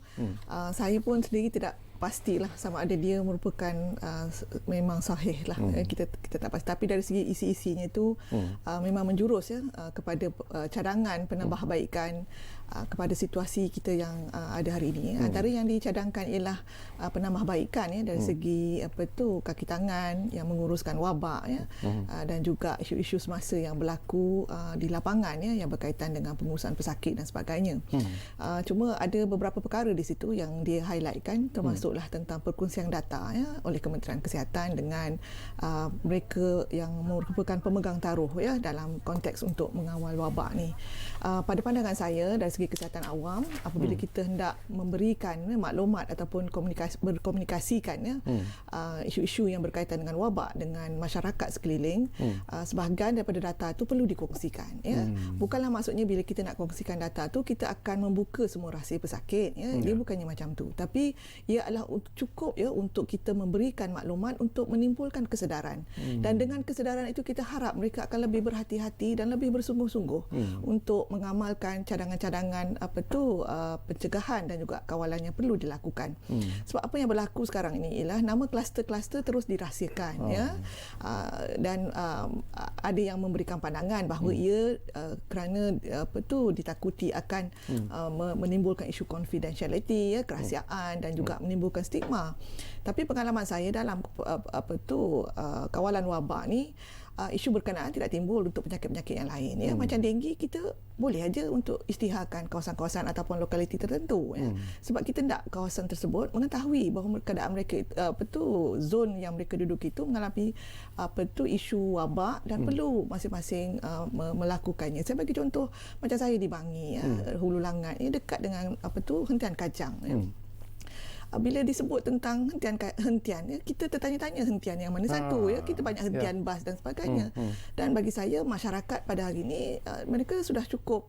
saya pun sendiri tidak pastilah sama ada dia merupakan memang sahih lah. Kita tak pasti, tapi dari segi isi-isinya itu memang menjurus kepada cadangan penambahbaikan kepada situasi kita yang ada hari ini. Antara yang dicadangkan ialah penambahbaikan dari segi kaki tangan yang menguruskan wabak dan juga isu-isu semasa yang berlaku di lapangan yang berkaitan dengan pengurusan pesakit dan sebagainya. Cuma ada beberapa perkara di situ yang dia highlightkan, termasuklah tentang perkongsian data oleh Kementerian Kesihatan dengan mereka yang merupakan pemegang taruh dalam konteks untuk mengawal wabak ni. Pada pandangan saya dari segi kesihatan awam, apabila kita hendak memberikan maklumat ataupun berkomunikasikan isu-isu yang berkaitan dengan wabak dengan masyarakat sekeliling, sebahagian daripada data itu perlu dikongsikan. Bukanlah maksudnya bila kita nak kongsikan data tu kita akan membuka semua rahsia pesakit. Dia bukannya macam tu. Tapi ia adalah cukup untuk kita memberikan maklumat untuk menimbulkan kesedaran. Dan dengan kesedaran itu kita harap mereka akan lebih berhati-hati dan lebih bersungguh-sungguh untuk mengamalkan cadangan-cadangan pencegahan dan juga kawalan yang perlu dilakukan. Sebab apa yang berlaku sekarang ini ialah nama kluster-kluster terus dirahsiakan dan ada yang memberikan pandangan bahawa ia kerana ditakuti akan menimbulkan isu confidentiality, kerahsiaan dan juga menimbulkan stigma. Tapi pengalaman saya dalam kawalan wabak ni, isu berkenaan tidak timbul untuk penyakit-penyakit yang lain. Macam denggi, kita boleh aja untuk isytiharkan kawasan-kawasan ataupun lokaliti tertentu. Sebab kita hendak kawasan tersebut mengetahui bahawa keadaan mereka zon yang mereka duduk itu mengalami isu wabak dan perlu masing-masing melakukannya. Saya bagi contoh, macam saya di Bangi, Hulu Langat, dekat dengan Hentian Kajang. Bila disebut tentang hentian, kita tertanya-tanya hentian yang mana satu. Kita banyak hentian bas dan sebagainya. Dan bagi saya, masyarakat pada hari ini mereka sudah cukup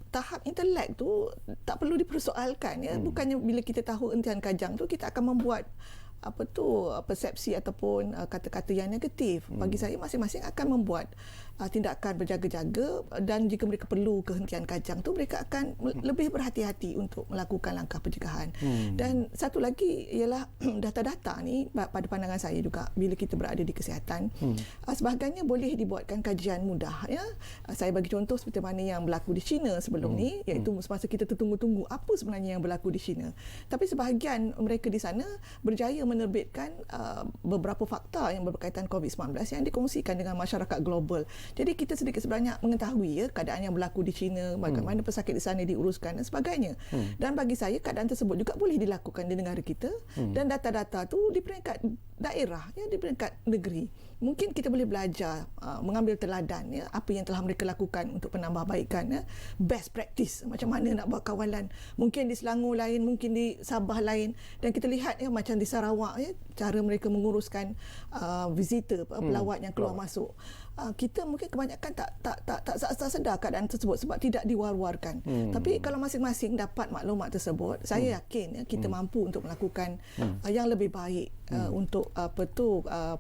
tahap intelek tu tak perlu dipersoalkan. Bukannya bila kita tahu hentian Kajang tu kita akan membuat persepsi ataupun kata-kata yang negatif. Bagi saya masing-masing akan membuat tindakan berjaga-jaga, dan jika mereka perlu kehentian kajang tu, mereka akan lebih berhati-hati untuk melakukan langkah pencegahan. Dan satu lagi ialah data-data ni pada pandangan saya juga, bila kita berada di kesihatan, sebahagiannya boleh dibuatkan kajian mudah, ya. Saya bagi contoh seperti mana yang berlaku di China sebelum ni, iaitu semasa kita tertunggu-tunggu apa sebenarnya yang berlaku di China. Tapi sebahagian mereka di sana berjaya menerbitkan beberapa fakta yang berkaitan COVID-19 yang dikongsikan dengan masyarakat global. Jadi kita sedikit sebanyak mengetahui, ya, keadaan yang berlaku di China, bagaimana pesakit di sana diuruskan dan sebagainya. Dan bagi saya keadaan tersebut juga boleh dilakukan di negara kita, dan data-data tu di peringkat daerah, ya, di peringkat negeri. Mungkin kita boleh belajar, mengambil teladan, ya, apa yang telah mereka lakukan untuk penambahbaikan, ya, best practice, macam mana nak buat kawalan. Mungkin di Selangor lain, mungkin di Sabah lain, dan kita lihat, ya, macam di Sarawak, ya, cara mereka menguruskan visitor, pelawat yang keluar masuk. Kita mungkin kebanyakan tak sedar keadaan tersebut sebab tidak diwar-warkan. Tapi kalau masing-masing dapat maklumat tersebut, saya yakin, ya, kita mampu untuk melakukan yang lebih baik untuk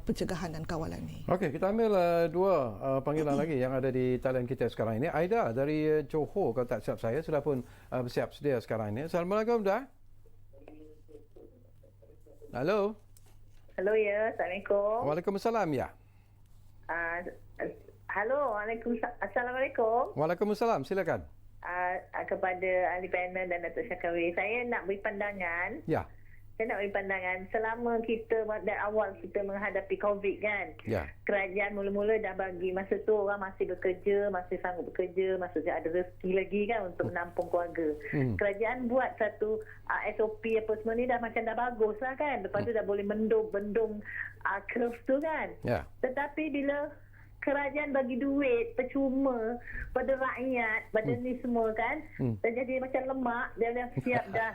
pencegahan dan kawalan ini. Okey, kita ambil dua panggilan lagi yang ada di talian kita sekarang ini. Aida dari Johor, kalau tak silap saya, sudah pun bersiap sedia sekarang ini. Assalamualaikum, dah. Halo. Halo, ya. Assalamualaikum. Waalaikumsalam, ya. Halo, Assalamualaikum. Waalaikumsalam, silakan. Kepada ahli panel dan Datuk Syakawi, saya nak beri pandangan. Ya. Saya nak beri pandangan, selama kita dari awal kita menghadapi COVID kan, ya, kerajaan mula-mula dah bagi, masa tu orang masih bekerja, masih sanggup bekerja, maksudnya ada rezeki lagi kan untuk menampung keluarga. Kerajaan buat satu SOP apa semua ni dah macam dah bagus lah kan, lepas tu dah boleh bendung curve tu kan. Ya. Tetapi bila kerajaan bagi duit percuma pada rakyat, pada ni semua kan, dan jadi macam lemak, dia dah siap dah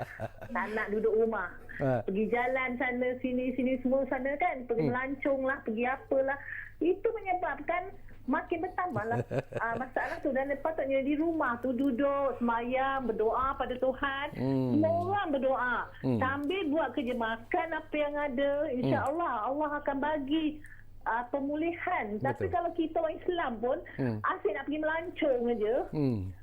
tak nak duduk rumah. Pergi jalan sana sini semua sana kan, pergi melancong lah, pergi apalah. Itu menyebabkan makin bertambahlah masalah tu. Dan patutnya di rumah tu duduk sembahyang, berdoa pada Tuhan. Semua orang berdoa sambil buat kerja, makan apa yang ada, insya-Allah Allah akan bagi pemulihan. Tapi kalau kita orang Islam pun asyik nak pergi melancong aja.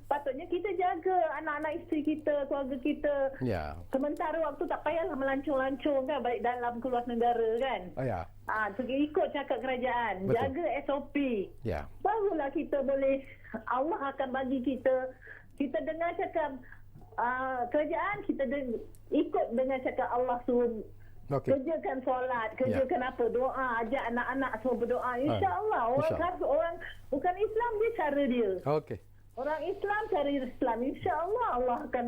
Patutnya kita jaga anak-anak isteri kita, keluarga kita. Ya. Sementara waktu tak payahlah melancong-lancong kan, baik dalam keluar negara kan. Ya. Pergi ikut cakap kerajaan. Betul. Jaga SOP. Ya. Barulah kita boleh, Allah akan bagi kita dengar cakap kerajaan, kita ikut dengan cakap Allah suruh. Kerjakan solat, kerjakan apa, doa, ajak anak-anak semua berdoa. InsyaAllah. Orang bukan Islam, dia cara dia. Orang Islam cara Islam. InsyaAllah Allah akan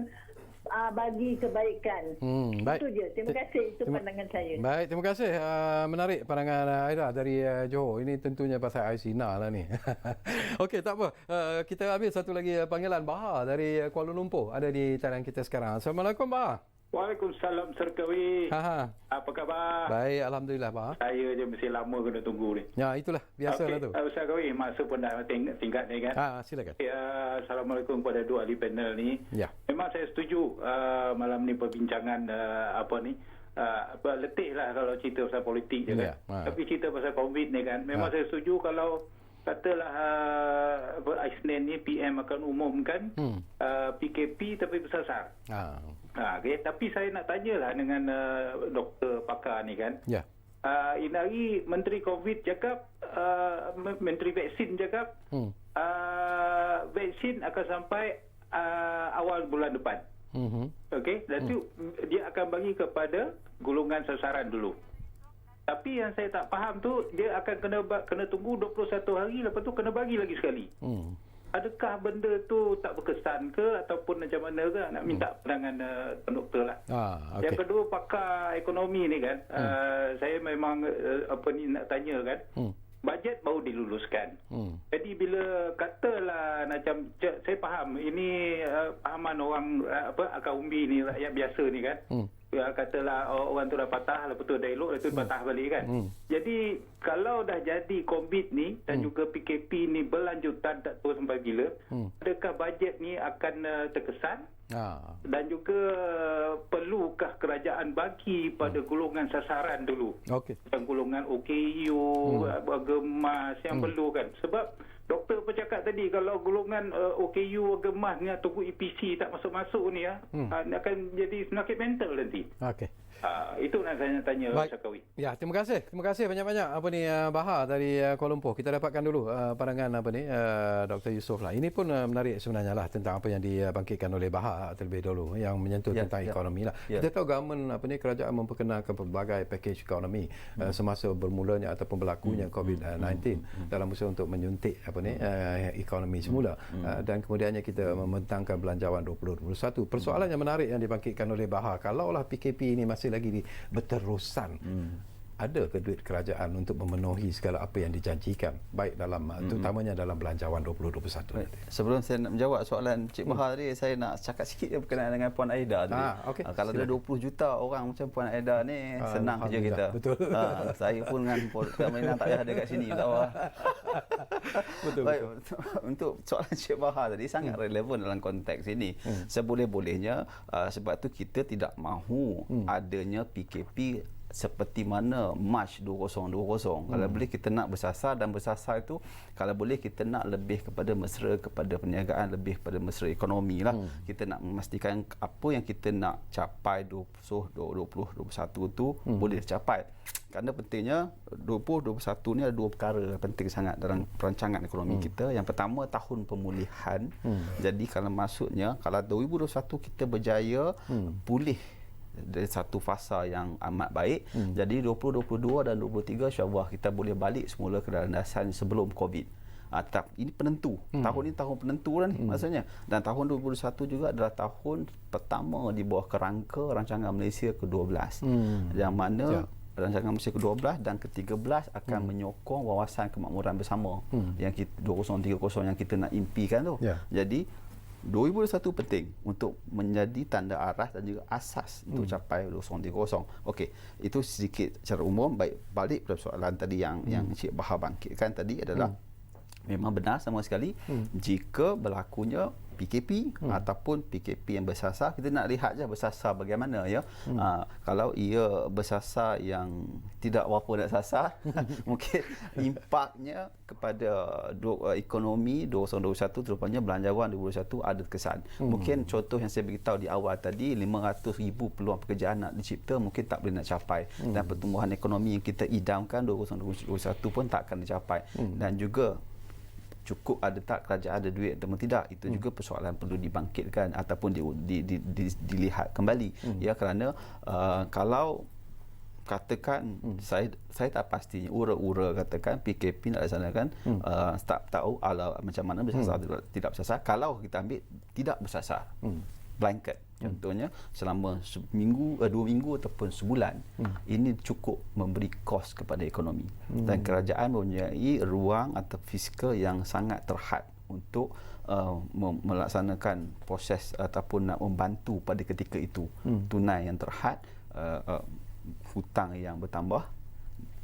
bagi kebaikan. Baik. Itu je. Terima kasih. Itu pandangan saya. Baik, terima kasih. Menarik pandangan Aida dari Johor. Ini tentunya pasal Aisina lah ni. Okey, tak apa. Kita ambil satu lagi panggilan. Bahar dari Kuala Lumpur ada di talian kita sekarang. Assalamualaikum, Bahar. Waalaikumsalam, Serkawi. Apa khabar? Baik, Alhamdulillah, Pak. Saya je mesti lama kena tunggu ni. Ya, itulah. Biasalah tu. Serkawi, masa pun dah tingkat ni kan. Silakan. Assalamualaikum kepada dua ahli panel ni. Ya. Memang saya setuju malam ni perbincangan letih lah kalau cerita pasal politik je kan. Tapi cerita pasal COVID ni kan, memang saya setuju kalau katalah Isnin ni PM akan umumkan PKP tapi bersasar. Okay. Tapi saya nak tanyalah dengan doktor pakar ni kan. Ya. Ini hari Menteri COVID cakap, Menteri Vaksin cakap, vaksin akan sampai awal bulan depan. Okey, dan tu dia akan bagi kepada golongan sasaran dulu. Tapi yang saya tak faham tu, dia akan kena tunggu 21 hari, lepas tu kena bagi lagi sekali. Adakah benda tu tak berkesan ke ataupun macam mana ke? Nak minta pandangan doktor lah. Okay. Yang kedua, pakar ekonomi ni kan, saya memang nak tanya kan, bajet baru diluluskan. Jadi bila katalah macam, saya faham ini pahaman orang akar umbi ni, rakyat biasa ni kan. katalah orang tu dah patah, lepas tu dah elok, lepas tu patah balik kan. Jadi kalau dah jadi COVID ni dan juga PKP ni berlanjutan tak tahu sampai bila, adakah bajet ni akan terkesan? Dan juga perlukah kerajaan bagi pada golongan sasaran dulu? Yang golongan OKU, gemas yang perlu kan. Sebab doktor pun cakap tadi kalau golongan OKU, gemas ni ataupun EPC tak masuk-masuk ni akan jadi penyakit mental nanti. Itu nak saya tanya Sakawi. Ya, terima kasih banyak-banyak Bahar dari Kuala Lumpur. Kita dapatkan dulu pandangan Dr. Yusof lah. Ini pun menarik sebenarnya lah tentang apa yang dibangkitkan oleh Bahar terlebih dahulu yang menyentuh tentang ekonomi lah. Kita tahu government kerajaan memperkenalkan pelbagai package ekonomi semasa bermulanya ataupun berlakunya COVID-19 dalam usaha untuk menyuntik ekonomi semula, dan kemudiannya kita membentangkan belanjawan 2021. Persoalan yang menarik yang dibangkitkan oleh Bahar, kalaulah PKP ini masih lagi berterusan, ada ke duit kerajaan untuk memenuhi segala apa yang dijanjikan, baik dalam terutamanya dalam belanjawan 2021 nanti? Sebelum saya nak menjawab soalan Cik Bahar tadi, saya nak cakap sikit berkenaan dengan Puan Aida tadi. Kalau ada 20 juta orang macam Puan Aida ni, senang kerja kita. Betul. Saya pun dengan Puan Aida tak payah ada kat sini, tahu. Betul. Untuk soalan Cik Bahar tadi sangat relevan dalam konteks ini. Seboleh-bolehnya sebab tu kita tidak mahu adanya PKP seperti mana March 2020. Kalau boleh kita nak bersasar, dan bersasar itu kalau boleh kita nak lebih kepada mesra kepada perniagaan, lebih kepada mesra ekonomi lah. Kita nak memastikan apa yang kita nak capai 2021 tu boleh tercapai. Kerana pentingnya 2021 ni ada dua perkara penting sangat dalam perancangan ekonomi kita. Yang pertama, tahun pemulihan. Jadi kalau maksudnya kalau 2021 kita berjaya pulih dari satu fasa yang amat baik, jadi 2022 dan 2023 insya-Allah kita boleh balik semula ke landasan sebelum Covid. Ini penentu. Tahun ini tahun penentu lah ni maksudnya. Dan tahun 2021 juga adalah tahun pertama di bawah kerangka rancangan Malaysia ke-12. Yang mana rancangan Malaysia ke-12 dan ke-13 akan menyokong wawasan kemakmuran bersama yang 2030 yang kita nak impikan tu. Jadi 2021 penting untuk menjadi tanda arah dan juga asas untuk capai 2030. Okey, itu sedikit secara umum. Baik, balik pada soalan tadi yang Cik Bahar bangkitkan tadi adalah memang benar sama sekali jika berlakunya PKP ataupun PKP yang bersasar, kita nak lihat je bersasar bagaimana ya. Kalau ia bersasar yang tidak berapa nak sasar, mungkin impaknya kepada ekonomi 2021 terutamanya belanjawan 2021 ada kesan. Mungkin contoh yang saya beritahu di awal tadi, 500,000 peluang pekerjaan nak dicipta mungkin tak boleh nak capai, dan pertumbuhan ekonomi yang kita idamkan 2021 pun tak akan dicapai. Dan juga cukup ada tak kerajaan ada duit atau tidak, itu juga persoalan perlu dibangkitkan ataupun dilihat kembali. Ya, kerana kalau katakan saya tak pastinya ura-ura katakan PKP nak laksanakan, tak tahu ala macam mana bersasar tidak bersasar. Kalau kita ambil tidak bersasar blanket, contohnya selama seminggu, 2 minggu ataupun sebulan, ini cukup memberi kos kepada ekonomi, dan kerajaan mempunyai ruang atau fiskal yang sangat terhad untuk melaksanakan proses ataupun nak membantu pada ketika itu. Tunai yang terhad, hutang yang bertambah,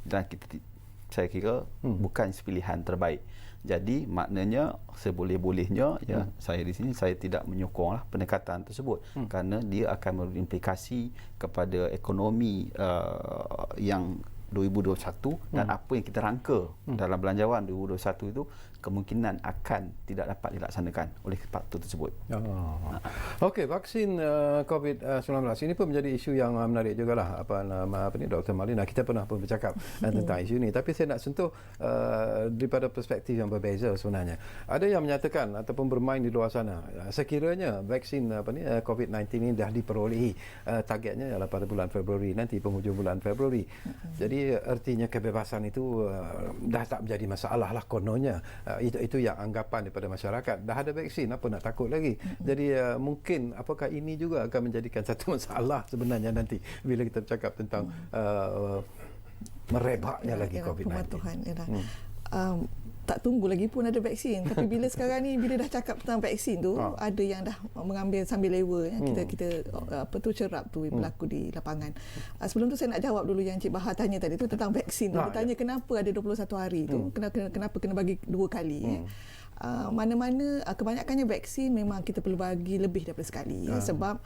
dan saya kira bukan pilihan terbaik. Jadi maknanya seboleh-bolehnya saya di sini saya tidak menyokonglah pendekatan tersebut, kerana dia akan berimplikasi kepada ekonomi yang 2021 dan apa yang kita rangka dalam belanjawan 2021 itu kemungkinan akan tidak dapat dilaksanakan oleh faktor tersebut. Okey, vaksin COVID-19 ini pun menjadi isu yang menarik jugalah. Dr. Malina, kita pernah pun bercakap tentang isu ini, tapi saya nak sentuh daripada perspektif yang berbeza sebenarnya. Ada yang menyatakan ataupun bermain di luar sana, sekiranya vaksin COVID-19 ini dah diperolehi, targetnya adalah pada bulan Februari nanti, penghujung bulan Februari. Jadi artinya kebebasan itu dah tak menjadi masalah lah kononnya. Itu yang anggapan daripada masyarakat. Dah ada vaksin, apa nak takut lagi? Jadi mungkin apakah ini juga akan menjadikan satu masalah sebenarnya nanti bila kita bercakap tentang merebaknya lagi COVID-19. tak tunggu lagi pun ada vaksin. Tapi bila sekarang ni, bila dah cakap tentang vaksin tu, ada yang dah mengambil sambil lewa. Kita cerap tu berlaku di lapangan. Sebelum tu saya nak jawab dulu yang Cik Bahar tanya tadi tu tentang vaksin tu. Dia tanya kenapa ada 21 hari tu, kenapa kena bagi 2 kali. Mana-mana kebanyakannya vaksin memang kita perlu bagi lebih daripada sekali sebab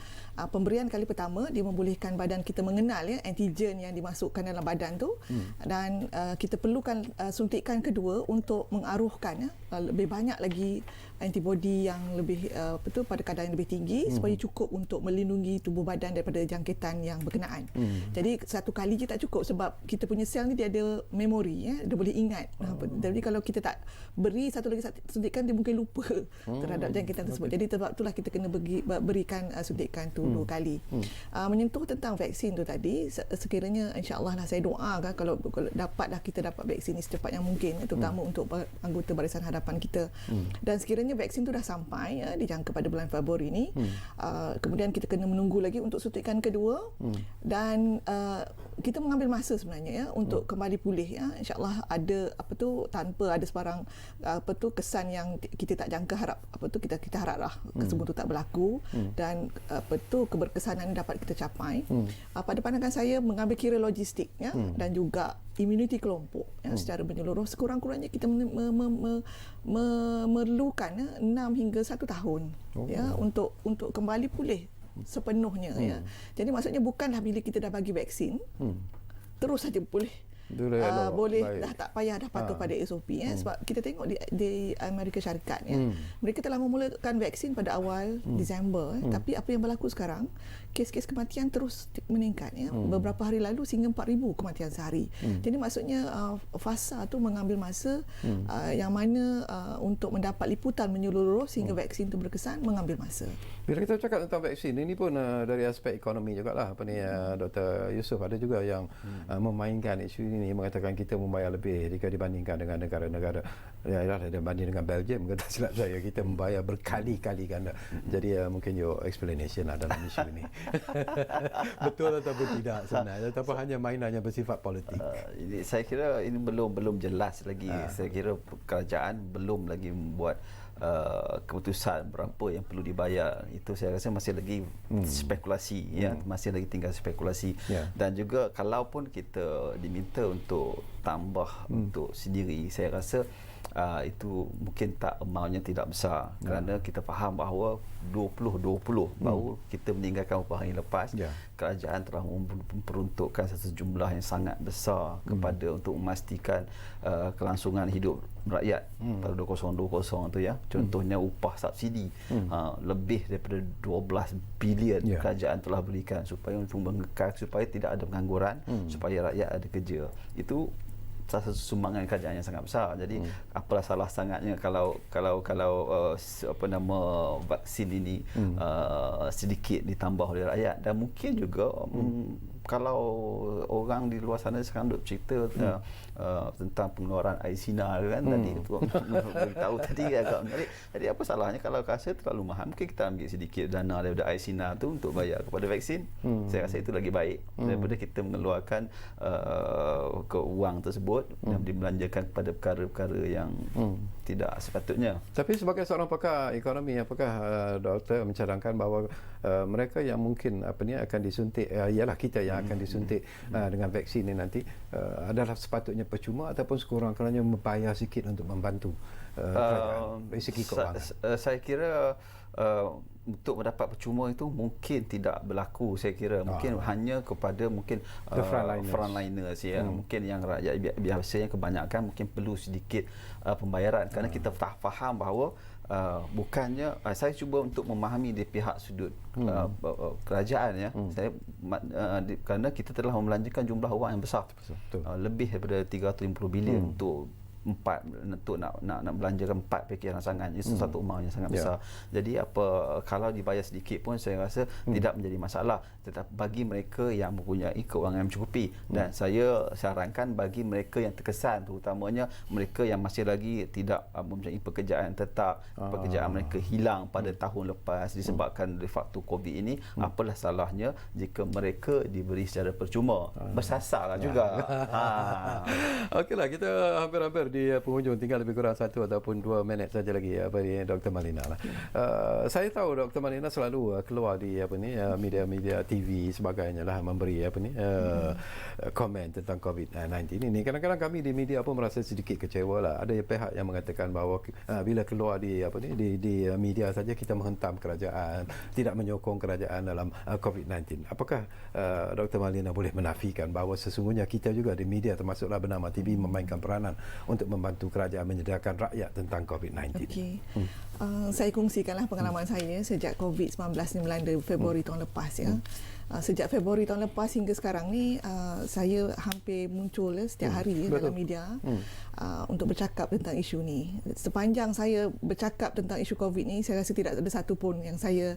pemberian kali pertama dia membolehkan badan kita mengenal antigen yang dimasukkan dalam badan tu dan kita perlukan suntikan kedua untuk mengaruhkan lebih banyak lagi antibodi yang lebih pada kadar yang lebih tinggi supaya cukup untuk melindungi tubuh badan daripada jangkitan yang berkenaan. Jadi satu kali je tak cukup sebab kita punya sel ni dia ada memori, dia boleh ingat. Jadi kalau kita tak beri satu lagi suntikan, dia mungkin lupa terhadap jangkitan tersebut. Jadi sebab itulah kita kena berikan suntikan tu 2 kali. Menyentuh tentang vaksin tu tadi, sekiranya insya-Allah lah saya doakan kalau dapatlah kita dapat vaksin ni secepat yang mungkin, terutama untuk anggota Barisan Hadapan kita. Dan sekiranya vaksin tu dah sampai, dijangka pada bulan Februari ni, kemudian kita kena menunggu lagi untuk suntikan kedua dan kita mengambil masa sebenarnya untuk kembali pulih. InsyaAllah ada tanpa ada sebarang kesan yang kita tak jangka, kita haraplah semua tu tak berlaku dan keberkesanan dapat kita capai. Pada pandangan saya, mengambil kira logistik dan juga immuniti kelompok secara menyeluruh, sekurang-kurangnya kita memerlukan 6 hingga 1 tahun untuk kembali pulih sepenuhnya. Jadi maksudnya bukanlah bila kita dah bagi vaksin terus saja pulih. Boleh dah tak payah dah patuh pada SOP sebab kita tengok di Amerika Syarikat mereka telah memulakan vaksin pada awal Disember tapi apa yang berlaku sekarang, kes-kes kematian terus meningkat beberapa hari lalu sehingga 4,000 kematian sehari. Jadi maksudnya fasa tu mengambil masa yang mana untuk mendapat liputan menyeluruh sehingga vaksin tu berkesan mengambil masa. Bila kita cakap tentang vaksin ini pun dari aspek ekonomi jugalah, Dr. Yusof ada juga yang memainkan isu ini, mengatakan kita membayar lebih jika dibandingkan dengan negara-negara dibanding dengan Belgium, kata silap saya, kita membayar berkali-kali ganda. Jadi mungkin your explanation lah dalam isu ini. Betul ataupun tidak sebenarnya, ataupun hanya mainannya bersifat politik. Saya kira ini belum jelas lagi. Saya kira kerajaan belum lagi membuat keputusan berapa yang perlu dibayar. Itu saya rasa masih lagi spekulasi, masih lagi tinggal spekulasi. Dan juga kalaupun kita diminta untuk tambah untuk sendiri, saya rasa itu mungkin amountnya tidak besar kerana kita faham bahawa 2020 baru kita meninggalkan beberapa hari lepas, kerajaan telah memperuntukkan satu jumlah yang sangat besar kepada untuk memastikan kelangsungan hidup rakyat pada 2020 tu contohnya upah subsidi lebih daripada 12 bilion kerajaan telah berikan supaya untuk mengekal, supaya tidak ada pengangguran, supaya rakyat ada kerja. Itu salah satu sumbangan kerajaan yang sangat besar. Jadi apalah salah sangatnya kalau vaksin ini sedikit ditambah oleh rakyat. Dan mungkin juga kalau orang di luar sana sekarang duk cerita tentang pengeluaran air sinar kan tadi tu tahu tadi agak menarik. Jadi apa salahnya kalau rasa terlalu mahal, mungkin kita ambil sedikit dana daripada air sinar tu untuk bayar kepada vaksin. Saya rasa itu lagi baik daripada kita mengeluarkan wang tersebut dan dibelanjakan kepada perkara-perkara yang tidak sepatutnya. Tapi sebagai seorang pakar ekonomi, apakah doktor mencadangkan bahawa mereka yang mungkin akan disuntik, ialah kita yang akan disuntik dengan vaksin ini nanti adalah sepatutnya percuma ataupun sekurang-kurangnya membayar sikit untuk membantu dari segi kewangan? Saya kira untuk mendapat percuma itu mungkin tidak berlaku. Saya kira mungkin hanya kepada mungkin frontliners mungkin yang rakyat biasanya kebanyakan mungkin perlu sedikit pembayaran kerana kita tak faham bahawa bukannya saya cuba untuk memahami di pihak sudut kerajaan saya kerana kita telah membelanjakan jumlah wang yang besar, lebih daripada 350 bilion untuk nak belanjakan 4 pakej rangsangan. Itu satu amount yang sangat besar. Jadi kalau dibayar sedikit pun saya rasa tidak menjadi masalah, tetapi bagi mereka yang mempunyai kewangan yang mencukupi, dan saya sarankan bagi mereka yang terkesan, terutamanya mereka yang masih lagi tidak mempunyai pekerjaan tetap, pekerjaan mereka hilang pada tahun lepas disebabkan faktor COVID ini, apalah salahnya jika mereka diberi secara percuma, bersasarlah juga. Okeylah, kita hampir-hampir di penghujung, tinggal lebih kurang 1 ataupun 2 minit saja lagi Dr. Malina lah. Saya tahu Dr. Malina selalu keluar di media-media TV sebagainya lah, memberi komen tentang COVID-19 ini. Kadang-kadang kami di media pun merasa sedikit kecewa lah. Ada pihak yang mengatakan bahawa bila keluar di media saja kita menghentam kerajaan, tidak menyokong kerajaan dalam COVID-19. Apakah Dr. Malina boleh menafikan bahawa sesungguhnya kita juga di media termasuklah bernama TV memainkan peranan untuk membantu kerajaan menyediakan rakyat tentang COVID-19? Okey. Saya kongsikanlah pengalaman saya sejak COVID-19 ni melanda Februari tahun lepas ya. Sejak Februari tahun lepas hingga sekarang ni saya hampir muncul setiap hari dalam media untuk bercakap tentang isu ni. Sepanjang saya bercakap tentang isu COVID ni, saya rasa tidak ada satu pun yang saya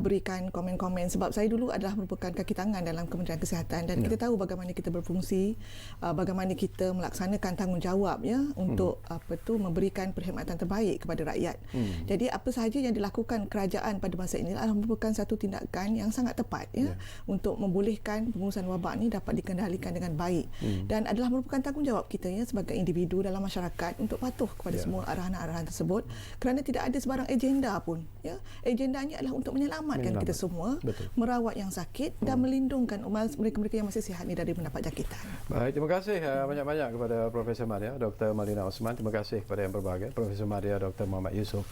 berikan komen-komen, sebab saya dulu adalah merupakan kaki tangan dalam Kementerian Kesihatan dan kita tahu bagaimana kita berfungsi, bagaimana kita melaksanakan tanggungjawab ya untuk memberikan perkhidmatan terbaik kepada rakyat. Jadi apa sahaja yang dilakukan kerajaan pada masa ini adalah merupakan satu tindakan yang sangat tepat ya untuk membolehkan pengurusan wabak ni dapat dikendalikan dengan baik dan adalah merupakan tanggungjawab kita ya sebagai individu dalam masyarakat untuk patuh kepada semua arahan-arahan tersebut, kerana tidak ada sebarang agenda pun ya. Agendanya adalah untuk menyelamatkan kita semua, merawat yang sakit dan melindungkan mereka-mereka yang masih sihat ni dari mendapat jangkitan. Baik, terima kasih banyak-banyak kepada Profesor Madia, Dr. Malina Osman. Terima kasih kepada yang berbahagia, Profesor Madia, Dr. Muhammad Yusof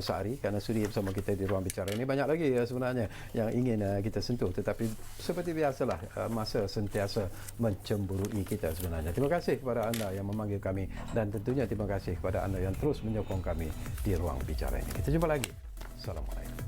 Saari, kerana sudi bersama kita di ruang bicara ini. Banyak lagi sebenarnya yang ingin kita sentuh, tetapi seperti biasalah masa sentiasa mencemburui kita sebenarnya. Terima kasih kepada anda yang memanggil kami dan tentunya terima kasih kepada anda yang terus menyokong kami di ruang bicara ini. Kita jumpa lagi. Assalamualaikum.